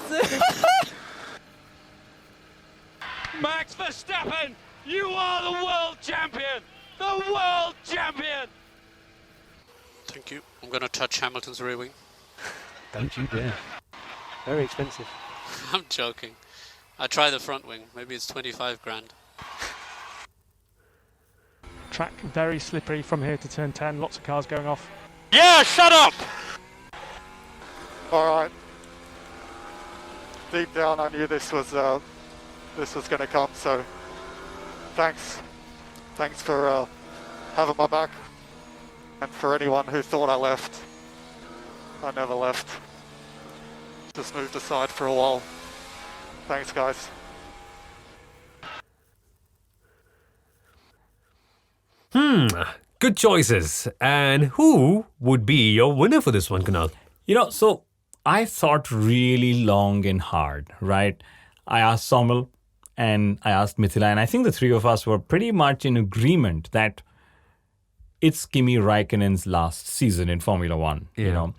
Max Verstappen, you are the world champion! The world champion! Thank you. I'm going to touch Hamilton's rear wing. Don't you dare. Very expensive. I'm joking. I try the front wing. Maybe it's 25 grand. Track very slippery from here to turn 10. Lots of cars going off. Yeah, shut up! All right. Deep down, I knew this was going to come. So, thanks for having my back, and for anyone who thought I left. I never left. Just moved aside for a while. Thanks, guys. Good choices. And who would be your winner for this one, Kunal? So I thought really long and hard, right? I asked Soumil and I asked Mithila, and I think the three of us were pretty much in agreement that it's Kimi Raikkonen's last season in Formula One. Yeah.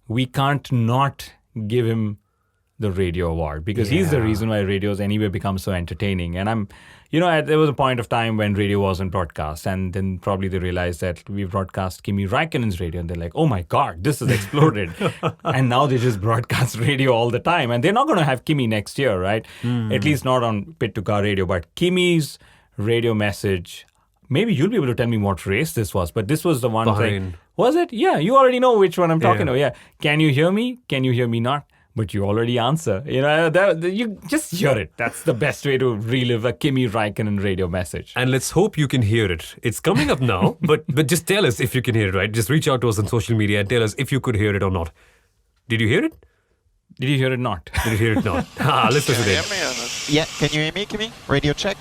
We can't not give him the radio award, because he's the reason why radio's anyway become so entertaining. And there was a point of time when radio wasn't broadcast, and then probably they realized that we broadcast Kimi Raikkonen's radio, and they're like, oh my God, this has exploded. And now they just broadcast radio all the time. And they're not going to have Kimi next year, right? At least not on Pit to Car radio. But Kimi's radio message, maybe you'll be able to tell me what race this was, but this was the one. Bahrain. Was it? Yeah, you already know which one I'm talking about. Yeah. Can you hear me? Can you hear me not? But you already answer. You just hear it. That's the best way to relive a Kimi Raikkonen radio message. And let's hope you can hear it. It's coming up now, but just tell us if you can hear it, right? Just reach out to us on social media and tell us if you could hear it or not. Did you hear it? Did you hear it not? Did you hear it not? Let's listen to it. Yeah, can you hear me, Kimi? Radio check.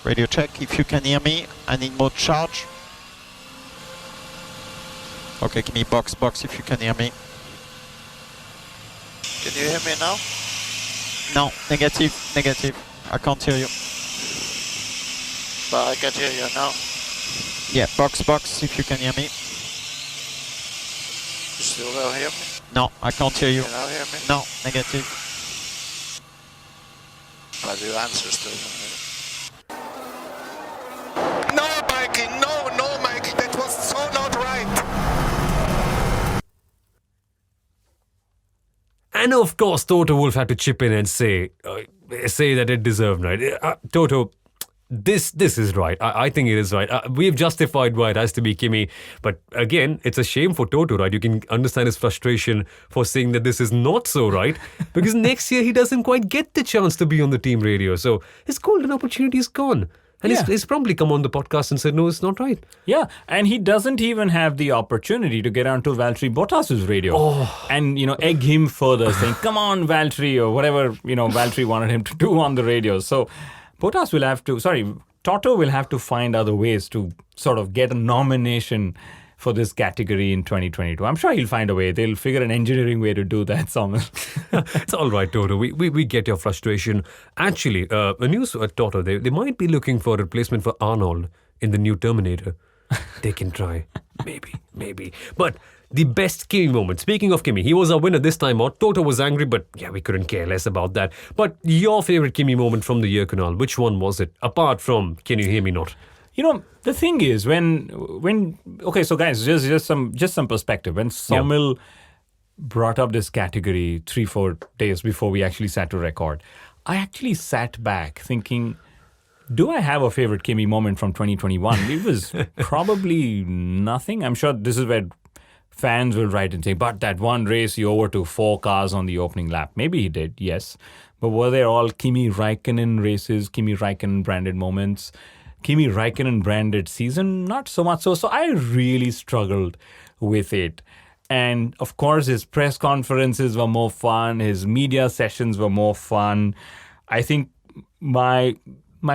Radio check. If you can hear me, I need more charge. Okay, Kimi, box if you can hear me. Can you hear me now? No, negative. I can't hear you. But I can hear you now. Yeah, box if you can hear me. You still don't hear me? No, I can't hear you. You don't hear me? No, negative. But you answer still. No, Mikey, no, Mikey, that was so not right. And of course, Toto Wolff had to chip in and say that it deserved, right? Toto, this is right. I think it is right. We've justified why it has to be Kimi. But again, it's a shame for Toto, right? You can understand his frustration for saying that this is not so right. Because next year, he doesn't quite get the chance to be on the team radio. So his golden opportunity is gone. And he's probably come on the podcast and said, no, it's not right. Yeah, and he doesn't even have the opportunity to get onto Valtteri Bottas's radio and, egg him further, saying, come on, Valtteri, or whatever, Valtteri wanted him to do on the radio. So Toto will have to find other ways to sort of get a nomination for this category in 2022. I'm sure he'll find a way. They'll figure an engineering way to do that, Soumil. It's all right, Toto. We get your frustration. Actually, a news at Toto, they might be looking for a replacement for Arnold in the new Terminator. They can try. Maybe. But the best Kimi moment. Speaking of Kimi, he was our winner this time out. Toto was angry, but we couldn't care less about that. But your favorite Kimi moment from the year, Kunal, which one was it? Apart from Can You Hear Me Not? The thing is, so guys, just some perspective. When Soumil brought up this category 3-4 days before we actually sat to record, I actually sat back thinking, do I have a favorite Kimi moment from 2021? It was probably nothing. I'm sure this is where fans will write and say, but that one race he overtook 4 cars on the opening lap. Maybe he did, yes. But were they all Kimi Raikkonen races, Kimi Raikkonen branded moments? Kimi Raikkonen branded season, not so much so. So I really struggled with it. And of course, his press conferences were more fun. His media sessions were more fun. I think my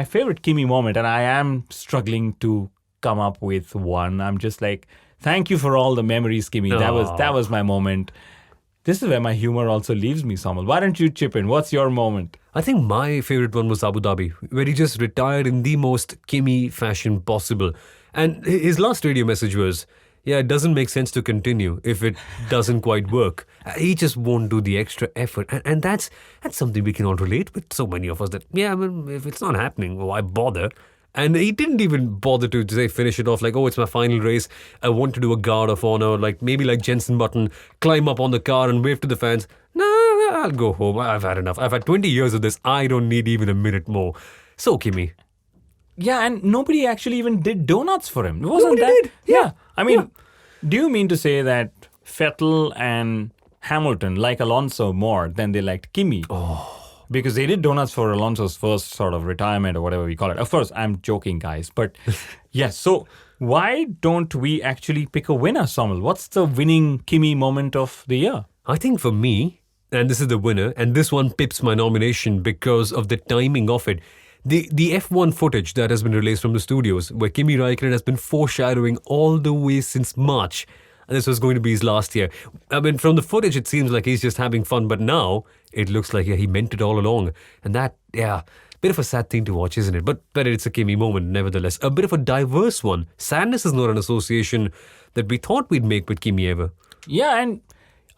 favorite Kimi moment, and I am struggling to come up with one. I'm just like, thank you for all the memories, Kimi. That was my moment. This is where my humor also leaves me, Soumil. Why don't you chip in? What's your moment? I think my favorite one was Abu Dhabi, where he just retired in the most Kimi fashion possible. And his last radio message was, it doesn't make sense to continue if it doesn't quite work. He just won't do the extra effort. And that's something we can all relate with, so many of us, that, if it's not happening, why bother? And he didn't even bother to say finish it off like, it's my final race. I want to do a guard of honor, maybe like Jensen Button, climb up on the car and wave to the fans. No, I'll go home. I've had enough. I've had 20 years of this. I don't need even a minute more. So, Kimi. Yeah, and nobody actually even did donuts for him. Wasn't that? Did. Yeah. I mean, do you mean to say that Vettel and Hamilton like Alonso more than they liked Kimi? Because they did donuts for Alonso's first sort of retirement or whatever we call it. Of course, I'm joking, guys. But yes, so why don't we actually pick a winner, Soumil? What's the winning Kimi moment of the year? I think for me, and this is the winner, and this one pips my nomination because of the timing of it. The F1 footage that has been released from the studios, where Kimi Raikkonen has been foreshadowing all the way since March. And this was going to be his last year. I mean, from the footage, it seems like he's just having fun. But now, it looks like he meant it all along. And that, bit of a sad thing to watch, isn't it? But it's a Kimi moment, nevertheless. A bit of a diverse one. Sadness is not an association that we thought we'd make with Kimi ever. Yeah, and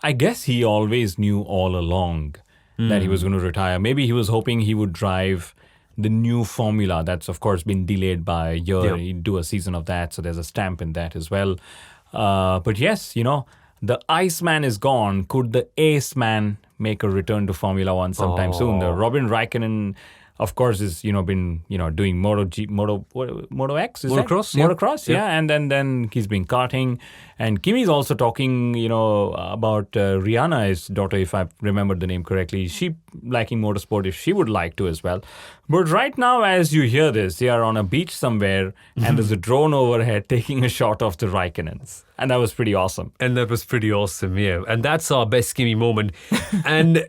I guess he always knew all along that he was going to retire. Maybe he was hoping he would drive the new formula that's, of course, been delayed by a year. Yeah. He'd do a season of that, so there's a stamp in that as well. But yes, the Iceman is gone. Could the Ace Man make a return to Formula One sometime soon? The Robin Raikkonen, of course, is been doing Moto X, is Motocross, that? yeah. Motocross, yeah. And then he's been karting, and Kimi's also talking about Rihanna, his daughter, if I remember the name correctly. She liking motorsport if she would like to as well. But right now, as you hear this, they are on a beach somewhere, and there's a drone overhead taking a shot of the Raikkonens. And that was pretty awesome. And that was pretty awesome, yeah. And that's our best Kimi moment. And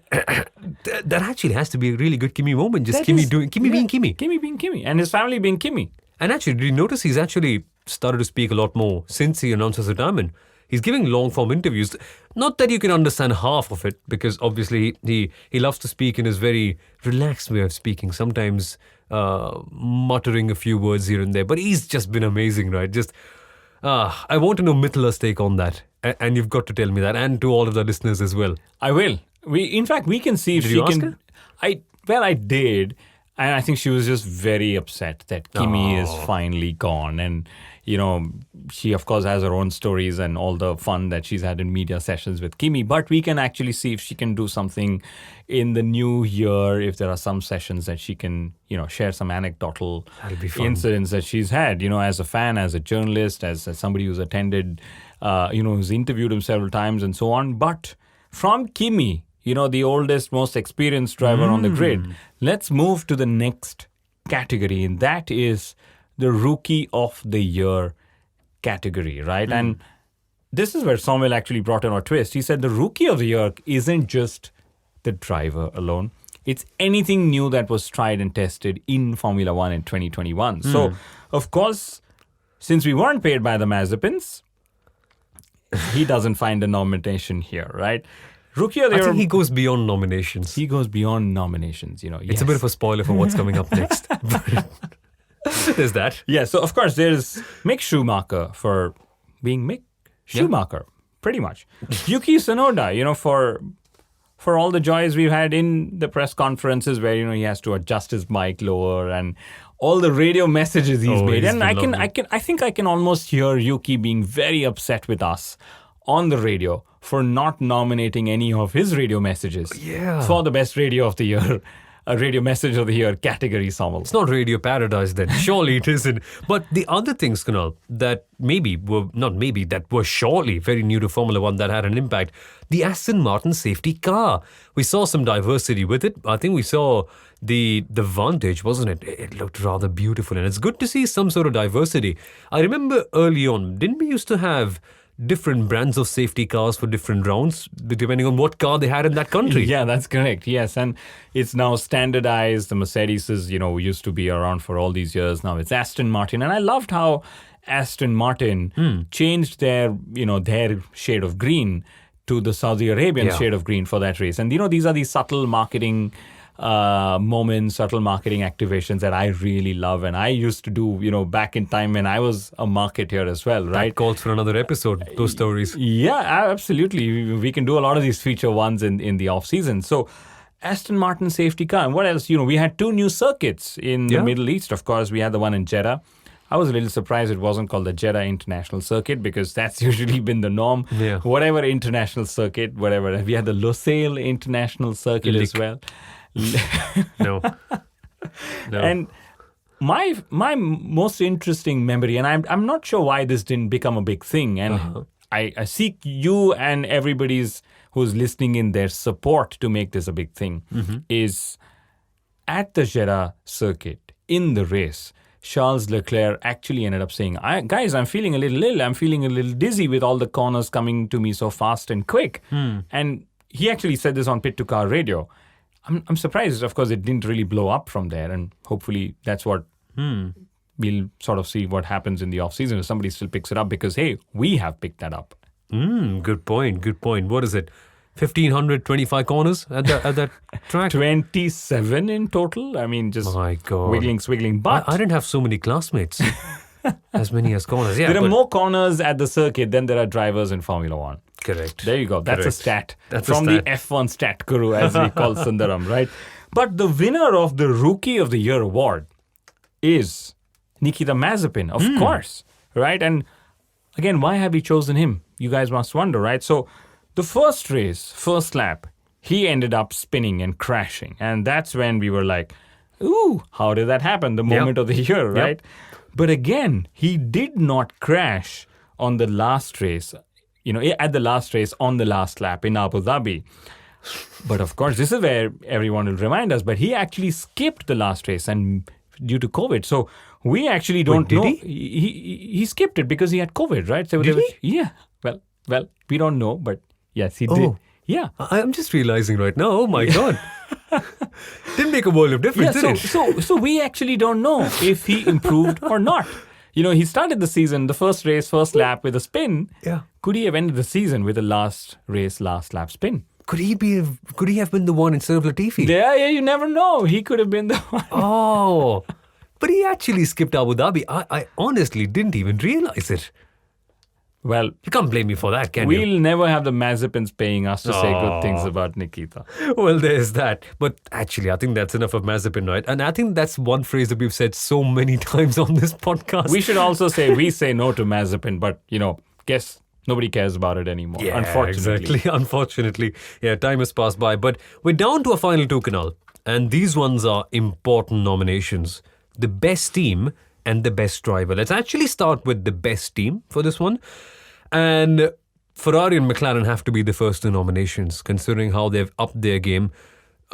that actually has to be a really good Kimi moment. Just Kimi being Kimi. Kimi being Kimi. And his family being Kimi. And actually, did you notice he's actually started to speak a lot more since he announced his retirement? He's giving long-form interviews. Not that you can understand half of it, because obviously he loves to speak in his very relaxed way of speaking, sometimes muttering a few words here and there. But he's just been amazing, right? I want to know Mithila's take on that. And you've got to tell me that, and to all of the listeners as well. I will. In fact, we can see if she ask can. her? I did. And I think she was just very upset that Kimi is finally gone. And, she, of course, has her own stories and all the fun that she's had in media sessions with Kimi. But we can actually see if she can do something in the new year, if there are some sessions that she can, share some anecdotal incidents that she's had, as a fan, as a journalist, as somebody who's attended, who's interviewed him several times and so on. But from Kimi, the oldest, most experienced driver on the grid, let's move to the next category, and that is the Rookie of the Year category, right? And this is where Soumil actually brought in a twist. He said the Rookie of the Year isn't just the driver alone. It's anything new that was tried and tested in Formula One in 2021. So, of course, since we weren't paid by the Mazepins, he doesn't find a nomination here, right? Rookie of the Year. I think he goes beyond nominations. He goes beyond nominations, It's a bit of a spoiler for what's coming up next. There's that. Yeah, so of course there's Mick Schumacher for being Mick Schumacher, pretty much. Yuki Tsunoda, for all the joys we've had in the press conferences where, he has to adjust his mic lower and all the radio messages he's made. And I think I can almost hear Yuki being very upset with us on the radio for not nominating any of his radio messages for the best radio of the year. A radio message of the year category, Soumil. It's not Radio Paradise then. Surely it isn't. But the other things, Kunal, that were surely very new to Formula One that had an impact. The Aston Martin safety car. We saw some diversity with it. I think we saw the Vantage, wasn't it? It looked rather beautiful. And it's good to see some sort of diversity. I remember early on, didn't we used to have different brands of safety cars for different rounds, depending on what car they had in that country? Yeah, that's correct. Yes, and it's now standardized. The Mercedes is, used to be around for all these years. Now it's Aston Martin. And I loved how Aston Martin changed their shade of green to the Saudi Arabian shade of green for that race. And, these are these subtle marketing moments, subtle marketing activations that I really love. And I used to do, back in time when I was a marketeer as well, right? That calls for another episode, those stories. Yeah, absolutely. We can do a lot of these feature ones in the off season. So Aston Martin safety car. And what else? We had 2 new circuits in the Middle East. Of course, we had the one in Jeddah. I was a little surprised it wasn't called the Jeddah International Circuit because that's usually been the norm. Yeah. Whatever international circuit, whatever. We had the Losail International Circuit as well. No. And my most interesting memory, and I'm not sure why this didn't become a big thing, and I seek you and everybody's who's listening in their support to make this a big thing, is at the Jeddah circuit, in the race, Charles Leclerc actually ended up saying, guys, I'm feeling a little ill. I'm feeling a little dizzy with all the corners coming to me so fast and quick. And he actually said this on Pit to Car Radio. I'm surprised, of course, it didn't really blow up from there. And hopefully that's what we'll sort of see what happens in the off-season if somebody still picks it up because, hey, we have picked that up. Good point. What is it? 1,525 corners at that track? 27 in total. I mean, just wiggling. But I didn't have so many classmates. As many as corners. Yeah, there are more corners at the circuit than there are drivers in Formula One. Correct. There you go. That's a stat. That's from a stat. the F1 stat guru, as we call Sundaram, right? But the winner of the Rookie of the Year award is Nikita Mazepin, of course, right? And again, why have we chosen him? You guys must wonder, right? So the first race, first lap, he ended up spinning and crashing. And that's when we were like, ooh, how did that happen? The moment of the year, right? But again, he did not crash on the last race, at the last race on the last lap in Abu Dhabi. But of course, this is where everyone will remind us, but he actually skipped the last race and due to COVID. So we actually don't know. He skipped it because he had COVID, right? So did he? Yeah. Well, we don't know, but yes, he did. Yeah. I'm just realizing right now, oh my God. Didn't make a world of difference, did it? So we actually don't know if he improved or not. He started the season, the first race, first lap with a spin. Yeah. Could he have ended the season with a last race, last lap spin? Could he have been the one instead of Latifi? Yeah, you never know. He could have been the one. Oh, but he actually skipped Abu Dhabi. I honestly didn't even realize it. Well, you can't blame me for that, can you? We'll never have the Mazepins paying us to say good things about Nikita. Well, there's that. But actually, I think that's enough of Mazepin, right? And I think that's one phrase that we've said so many times on this podcast. We should also say we say no to Mazepin, but, guess nobody cares about it anymore, unfortunately. Exactly. Unfortunately. Yeah, time has passed by. But we're down to a final two, Kunal. And these ones are important nominations. The best team and the best driver. Let's actually start with the best team for this one. And Ferrari and McLaren have to be the first two nominations, considering how they've upped their game.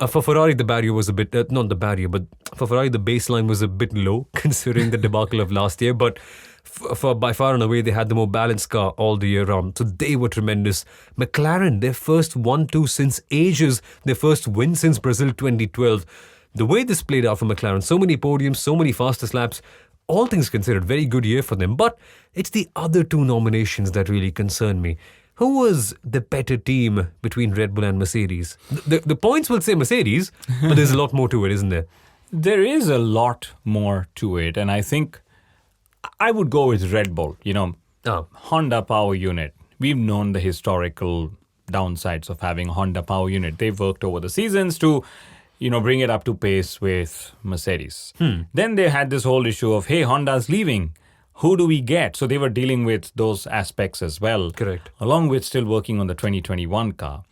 For Ferrari, the barrier was a bit, not the barrier, but for Ferrari, the baseline was a bit low, considering the debacle of last year. But for by far and away, they had the more balanced car all the year round. So they were tremendous. McLaren, their first 1-2 since ages, their first win since Brazil 2012. The way this played out for McLaren, so many podiums, so many fastest laps, all things considered, very good year for them. But it's the other two nominations that really concern me. Who was the better team between Red Bull and Mercedes? The points will say Mercedes, but there's a lot more to it, isn't there? There is a lot more to it. And I think I would go with Red Bull. Honda Power Unit. We've known the historical downsides of having a Honda Power Unit. They've worked over the seasons to bring it up to pace with Mercedes. Then they had this whole issue of, hey, Honda's leaving. Who do we get? So they were dealing with those aspects as well. Correct. Along with still working on the 2021 car.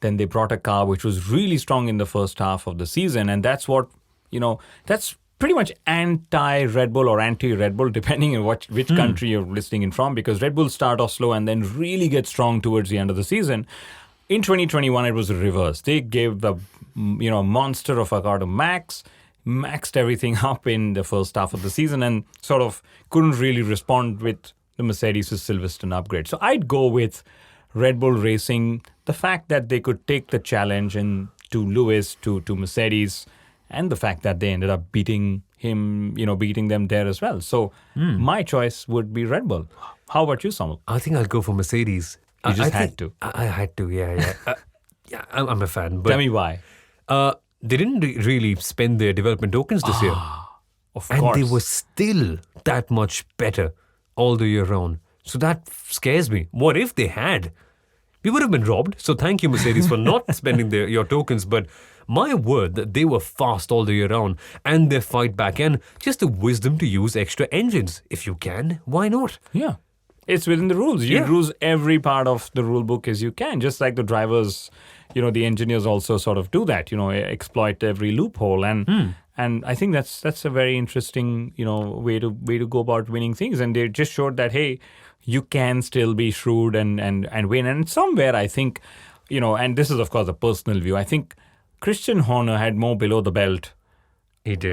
Then they brought a car which was really strong in the first half of the season. And that's what, that's pretty much anti-Red Bull or anti-Red Bull, depending on which country you're listening in from. Because Red Bull start off slow and then really get strong towards the end of the season. In 2021, it was the reverse. They gave the monster of a car to Max, maxed everything up in the first half of the season and sort of couldn't really respond with the Mercedes' Silverstone upgrade. So I'd go with Red Bull Racing, the fact that they could take the challenge and to Lewis, to Mercedes, and the fact that they ended up beating them there as well. So my choice would be Red Bull. How about you, Soumil? I think I'll go for Mercedes. You just had to. I had to, yeah. I'm a fan. But tell me why. They didn't really spend their development tokens this year. Of and course. they were still that much better all the year round. So that scares me. What if they had? We would have been robbed. So thank you, Mercedes, for not spending your tokens. But my word, that they were fast all the year round. And their fight back. And just the wisdom to use extra engines. If you can, why not? Yeah. It's within the rules. You use every part of the rule book as you can. Just like the drivers, the engineers also sort of do that, exploit every loophole. And I think that's a very interesting, way to go about winning things. And they just showed that, hey, you can still be shrewd and win. And somewhere I think, and this is of course a personal view, I think Christian Horner had more below the belt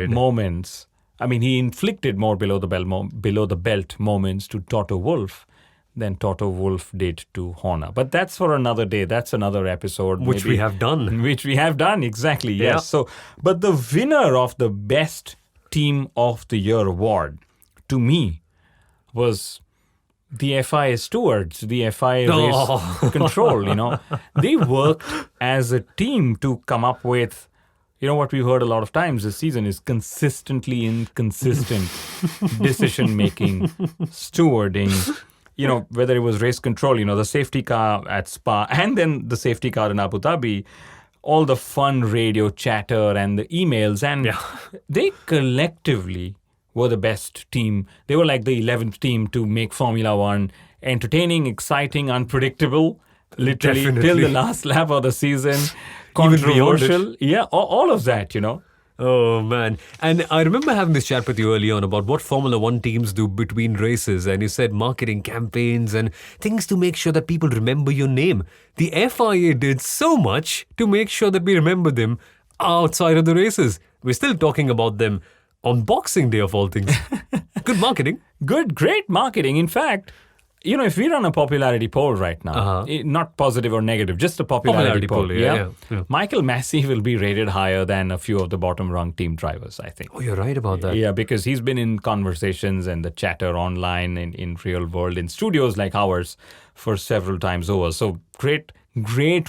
moments. I mean, he inflicted more below the belt moments to Toto Wolff than Toto Wolff did to Horner. But that's for another day. That's another episode. Which we have done. Which we have done, exactly, yes. Yeah. So, but the winner of the Best Team of the Year award, to me, was the FIA stewards, the FIA race control, They worked as a team to come up with, what we've heard a lot of times this season is consistently inconsistent decision-making, stewarding, whether it was race control, the safety car at Spa and then the safety car in Abu Dhabi, all the fun radio chatter and the emails, and they collectively were the best team. They were like the 11th team to make Formula One entertaining, exciting, unpredictable, literally till the last lap of the season, controversial. Yeah, all of that, Oh, man. And I remember having this chat with you early on about what Formula One teams do between races. And you said marketing campaigns and things to make sure that people remember your name. The FIA did so much to make sure that we remember them outside of the races. We're still talking about them on Boxing Day of all things. Good marketing. Great marketing. In fact, if we run a popularity poll right now, not positive or negative, just a popularity poll. Yeah. Michael Massey will be rated higher than a few of the bottom rung team drivers, I think. Oh, you're right about that. Yeah, because he's been in conversations and the chatter online in real world, in studios like ours for several times over. So great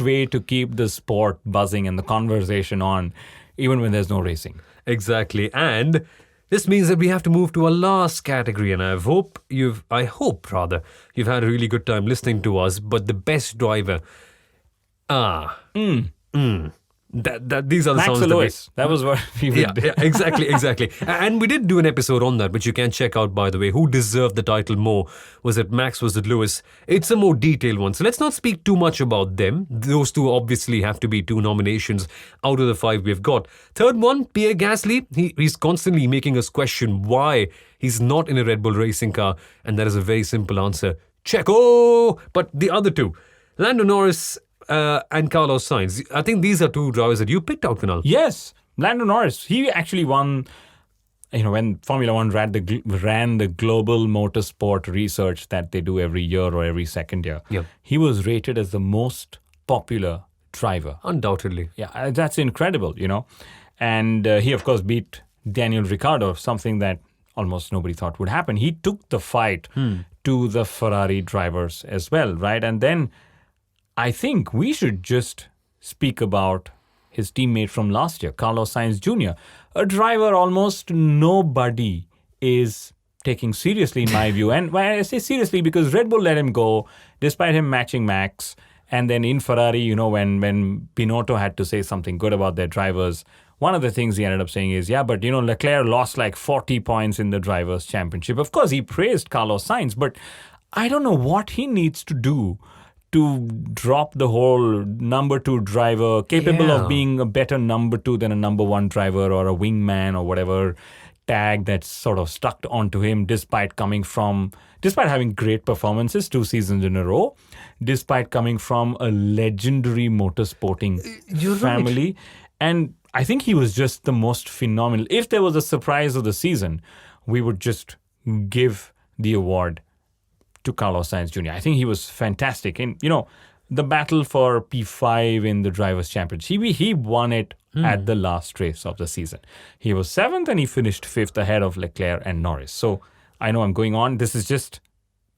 way to keep the sport buzzing and the conversation on, even when there's no racing. Exactly. And this means that we have to move to our last category, and I hope you've had a really good time listening to us. But the best driver, these are the Max sounds. Lewis. That was what we did. Yeah, exactly. And we did do an episode on that, which you can check out, by the way. Who deserved the title more? Was it Max? Was it Lewis? It's a more detailed one. So let's not speak too much about them. Those two obviously have to be 2 nominations out of the 5 we've got. Third one, Pierre Gasly. He's constantly making us question why he's not in a Red Bull racing car. And that is a very simple answer. Checo! But the other 2, Lando Norris and Carlos Sainz. I think these are 2 drivers that you picked out, Kunal. Yes, Lando Norris. He actually won, when Formula One ran the global motorsport research that they do every year or every second year. Yep. He was rated as the most popular driver. Undoubtedly. Yeah, that's incredible, And he, of course, beat Daniel Ricciardo, something that almost nobody thought would happen. He took the fight to the Ferrari drivers as well, right? And then I think we should just speak about his teammate from last year, Carlos Sainz Jr., a driver almost nobody is taking seriously, in my view. And when I say seriously, because Red Bull let him go, despite him matching Max. And then in Ferrari, when Binotto had to say something good about their drivers, one of the things he ended up saying is, but Leclerc lost like 40 points in the Drivers' Championship. Of course, he praised Carlos Sainz, but I don't know what he needs to do to drop the whole number 2 driver, capable of being a better number 2 than a number 1 driver or a wingman or whatever tag that's sort of stuck onto him, despite having great performances 2 seasons in a row, despite coming from a legendary motorsporting family. Right. And I think he was just the most phenomenal. If there was a surprise of the season, we would just give the award to Carlos Sainz Jr. I think he was fantastic. And, the battle for P5 in the Drivers' Championship, he won it at the last race of the season. He was 7th and he finished 5th ahead of Leclerc and Norris. So I know I'm going on. This is just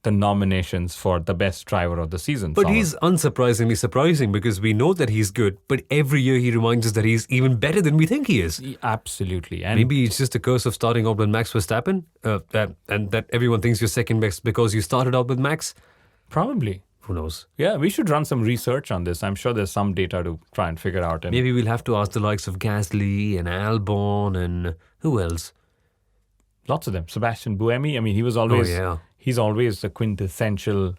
the nominations for the best driver of the season. But he's unsurprisingly surprising because we know that he's good, but every year he reminds us that he's even better than we think he is. Absolutely. And maybe it's just a curse of starting out with Max Verstappen, and that everyone thinks you're second best because you started out with Max. Probably. Who knows? Yeah, we should run some research on this. I'm sure there's some data to try and figure out. And maybe we'll have to ask the likes of Gasly and Albon and who else? Lots of them. Sebastian Buemi. I mean, he was always... Oh, yeah. He's always the quintessential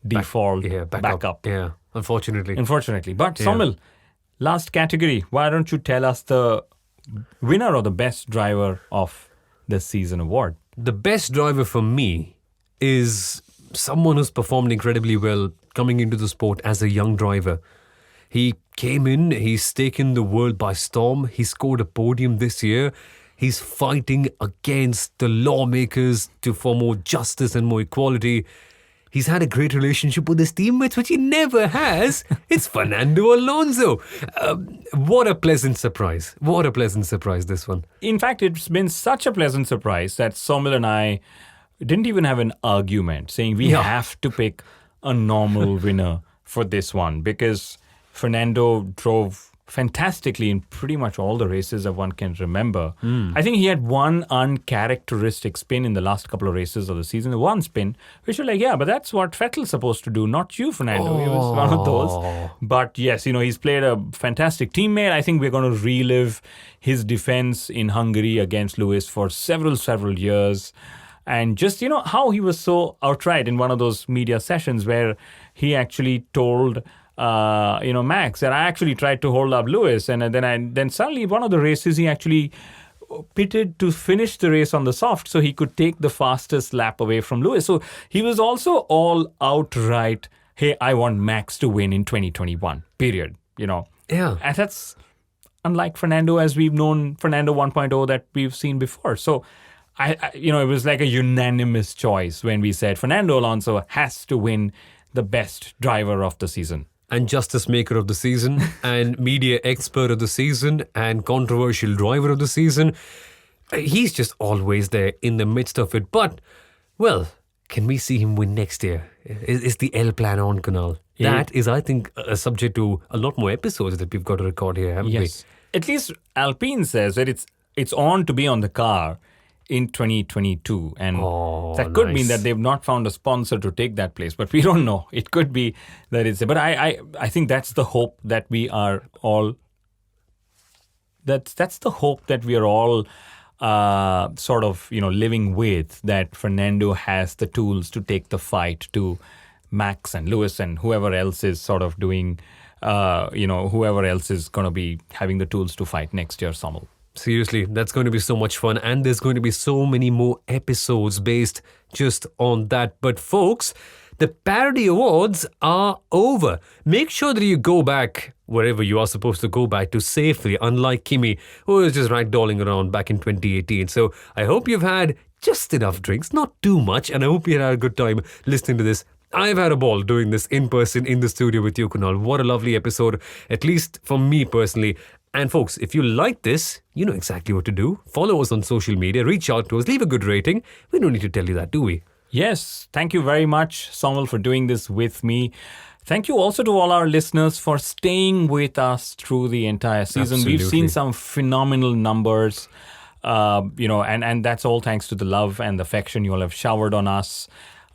default backup. Yeah, unfortunately. But Soumil, last category. Why don't you tell us the winner or the best driver of this season award? The best driver for me is someone who's performed incredibly well coming into the sport as a young driver. He came in, he's taken the world by storm. He scored a podium this year. He's fighting against the lawmakers for more justice and more equality. He's had a great relationship with his teammates, which he never has. It's Fernando Alonso. What a pleasant surprise. What a pleasant surprise, this one. In fact, it's been such a pleasant surprise that Soumil and I didn't even have an argument saying we have to pick a normal winner for this one because Fernando drove fantastically in pretty much all the races that one can remember. I think he had one uncharacteristic spin in the last couple of races of the season. The one spin, which you're like, yeah, but that's what Vettel's supposed to do, not you, Fernando. He was one of those. But yes, he's played a fantastic teammate. I think we're going to relive his defense in Hungary against Lewis for several years. And just, how he was so outright in one of those media sessions where he actually told Max that I actually tried to hold up Lewis, and then suddenly one of the races he actually pitted to finish the race on the soft so he could take the fastest lap away from Lewis. So he was also all outright, hey, I want Max to win in 2021, period. Yeah. And that's unlike Fernando as we've known Fernando 1.0 that we've seen before. So it was like a unanimous choice when we said Fernando Alonso has to win the best driver of the season. And justice maker of the season, and media expert of the season, and controversial driver of the season. He's just always there in the midst of it. But, well, can we see him win next year? Is the L plan on, Kunal? Yeah. That is, I think, a subject to a lot more episodes that we've got to record here, haven't we? At least Alpine says that it's on to be on the car in 2022, and that could mean that they've not found a sponsor to take that place, but we don't know. It could be that it's, but I think that's the hope that we are all, that's the hope that we are all sort of living with, that Fernando has the tools to take the fight to Max and Lewis and whoever else is sort of doing whoever else is going to be having the tools to fight next year, Soumil. Seriously, that's going to be so much fun, and there's going to be so many more episodes based just on that. But folks, the Parody Awards are over. Make sure that you go back wherever you are supposed to go back to safely, unlike Kimi, who was just ragdolling around back in 2018. So I hope you've had just enough drinks, not too much, and I hope you had a good time listening to this. I've had a ball doing this in person in the studio with you, Kunal. What a lovely episode, at least for me personally. And folks, if you like this, you know exactly what to do. Follow us on social media, reach out to us, leave a good rating. We don't need to tell you that, do we? Yes. Thank you very much, Soumil, for doing this with me. Thank you also to all our listeners for staying with us through the entire season. Absolutely. We've seen some phenomenal numbers, and that's all thanks to the love and the affection you all have showered on us.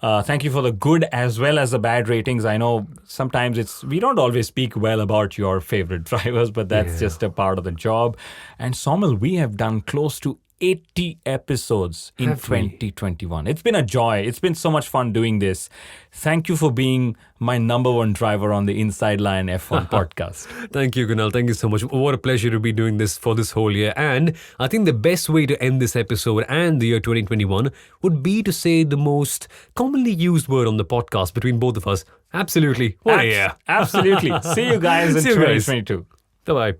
Thank you for the good as well as the bad ratings. I know sometimes we don't always speak well about your favorite drivers, but that's just a part of the job. And Soumil, we have done close to 80 episodes in 2021. It's been a joy. It's been so much fun doing this. Thank you for being my number one driver on the Inside Line F1 podcast. Thank you, Kunal. Thank you so much. What a pleasure to be doing this for this whole year. And I think the best way to end this episode and the year 2021 would be to say the most commonly used word on the podcast between both of us. Absolutely. Absolutely. See you guys in 2022. Bye-bye.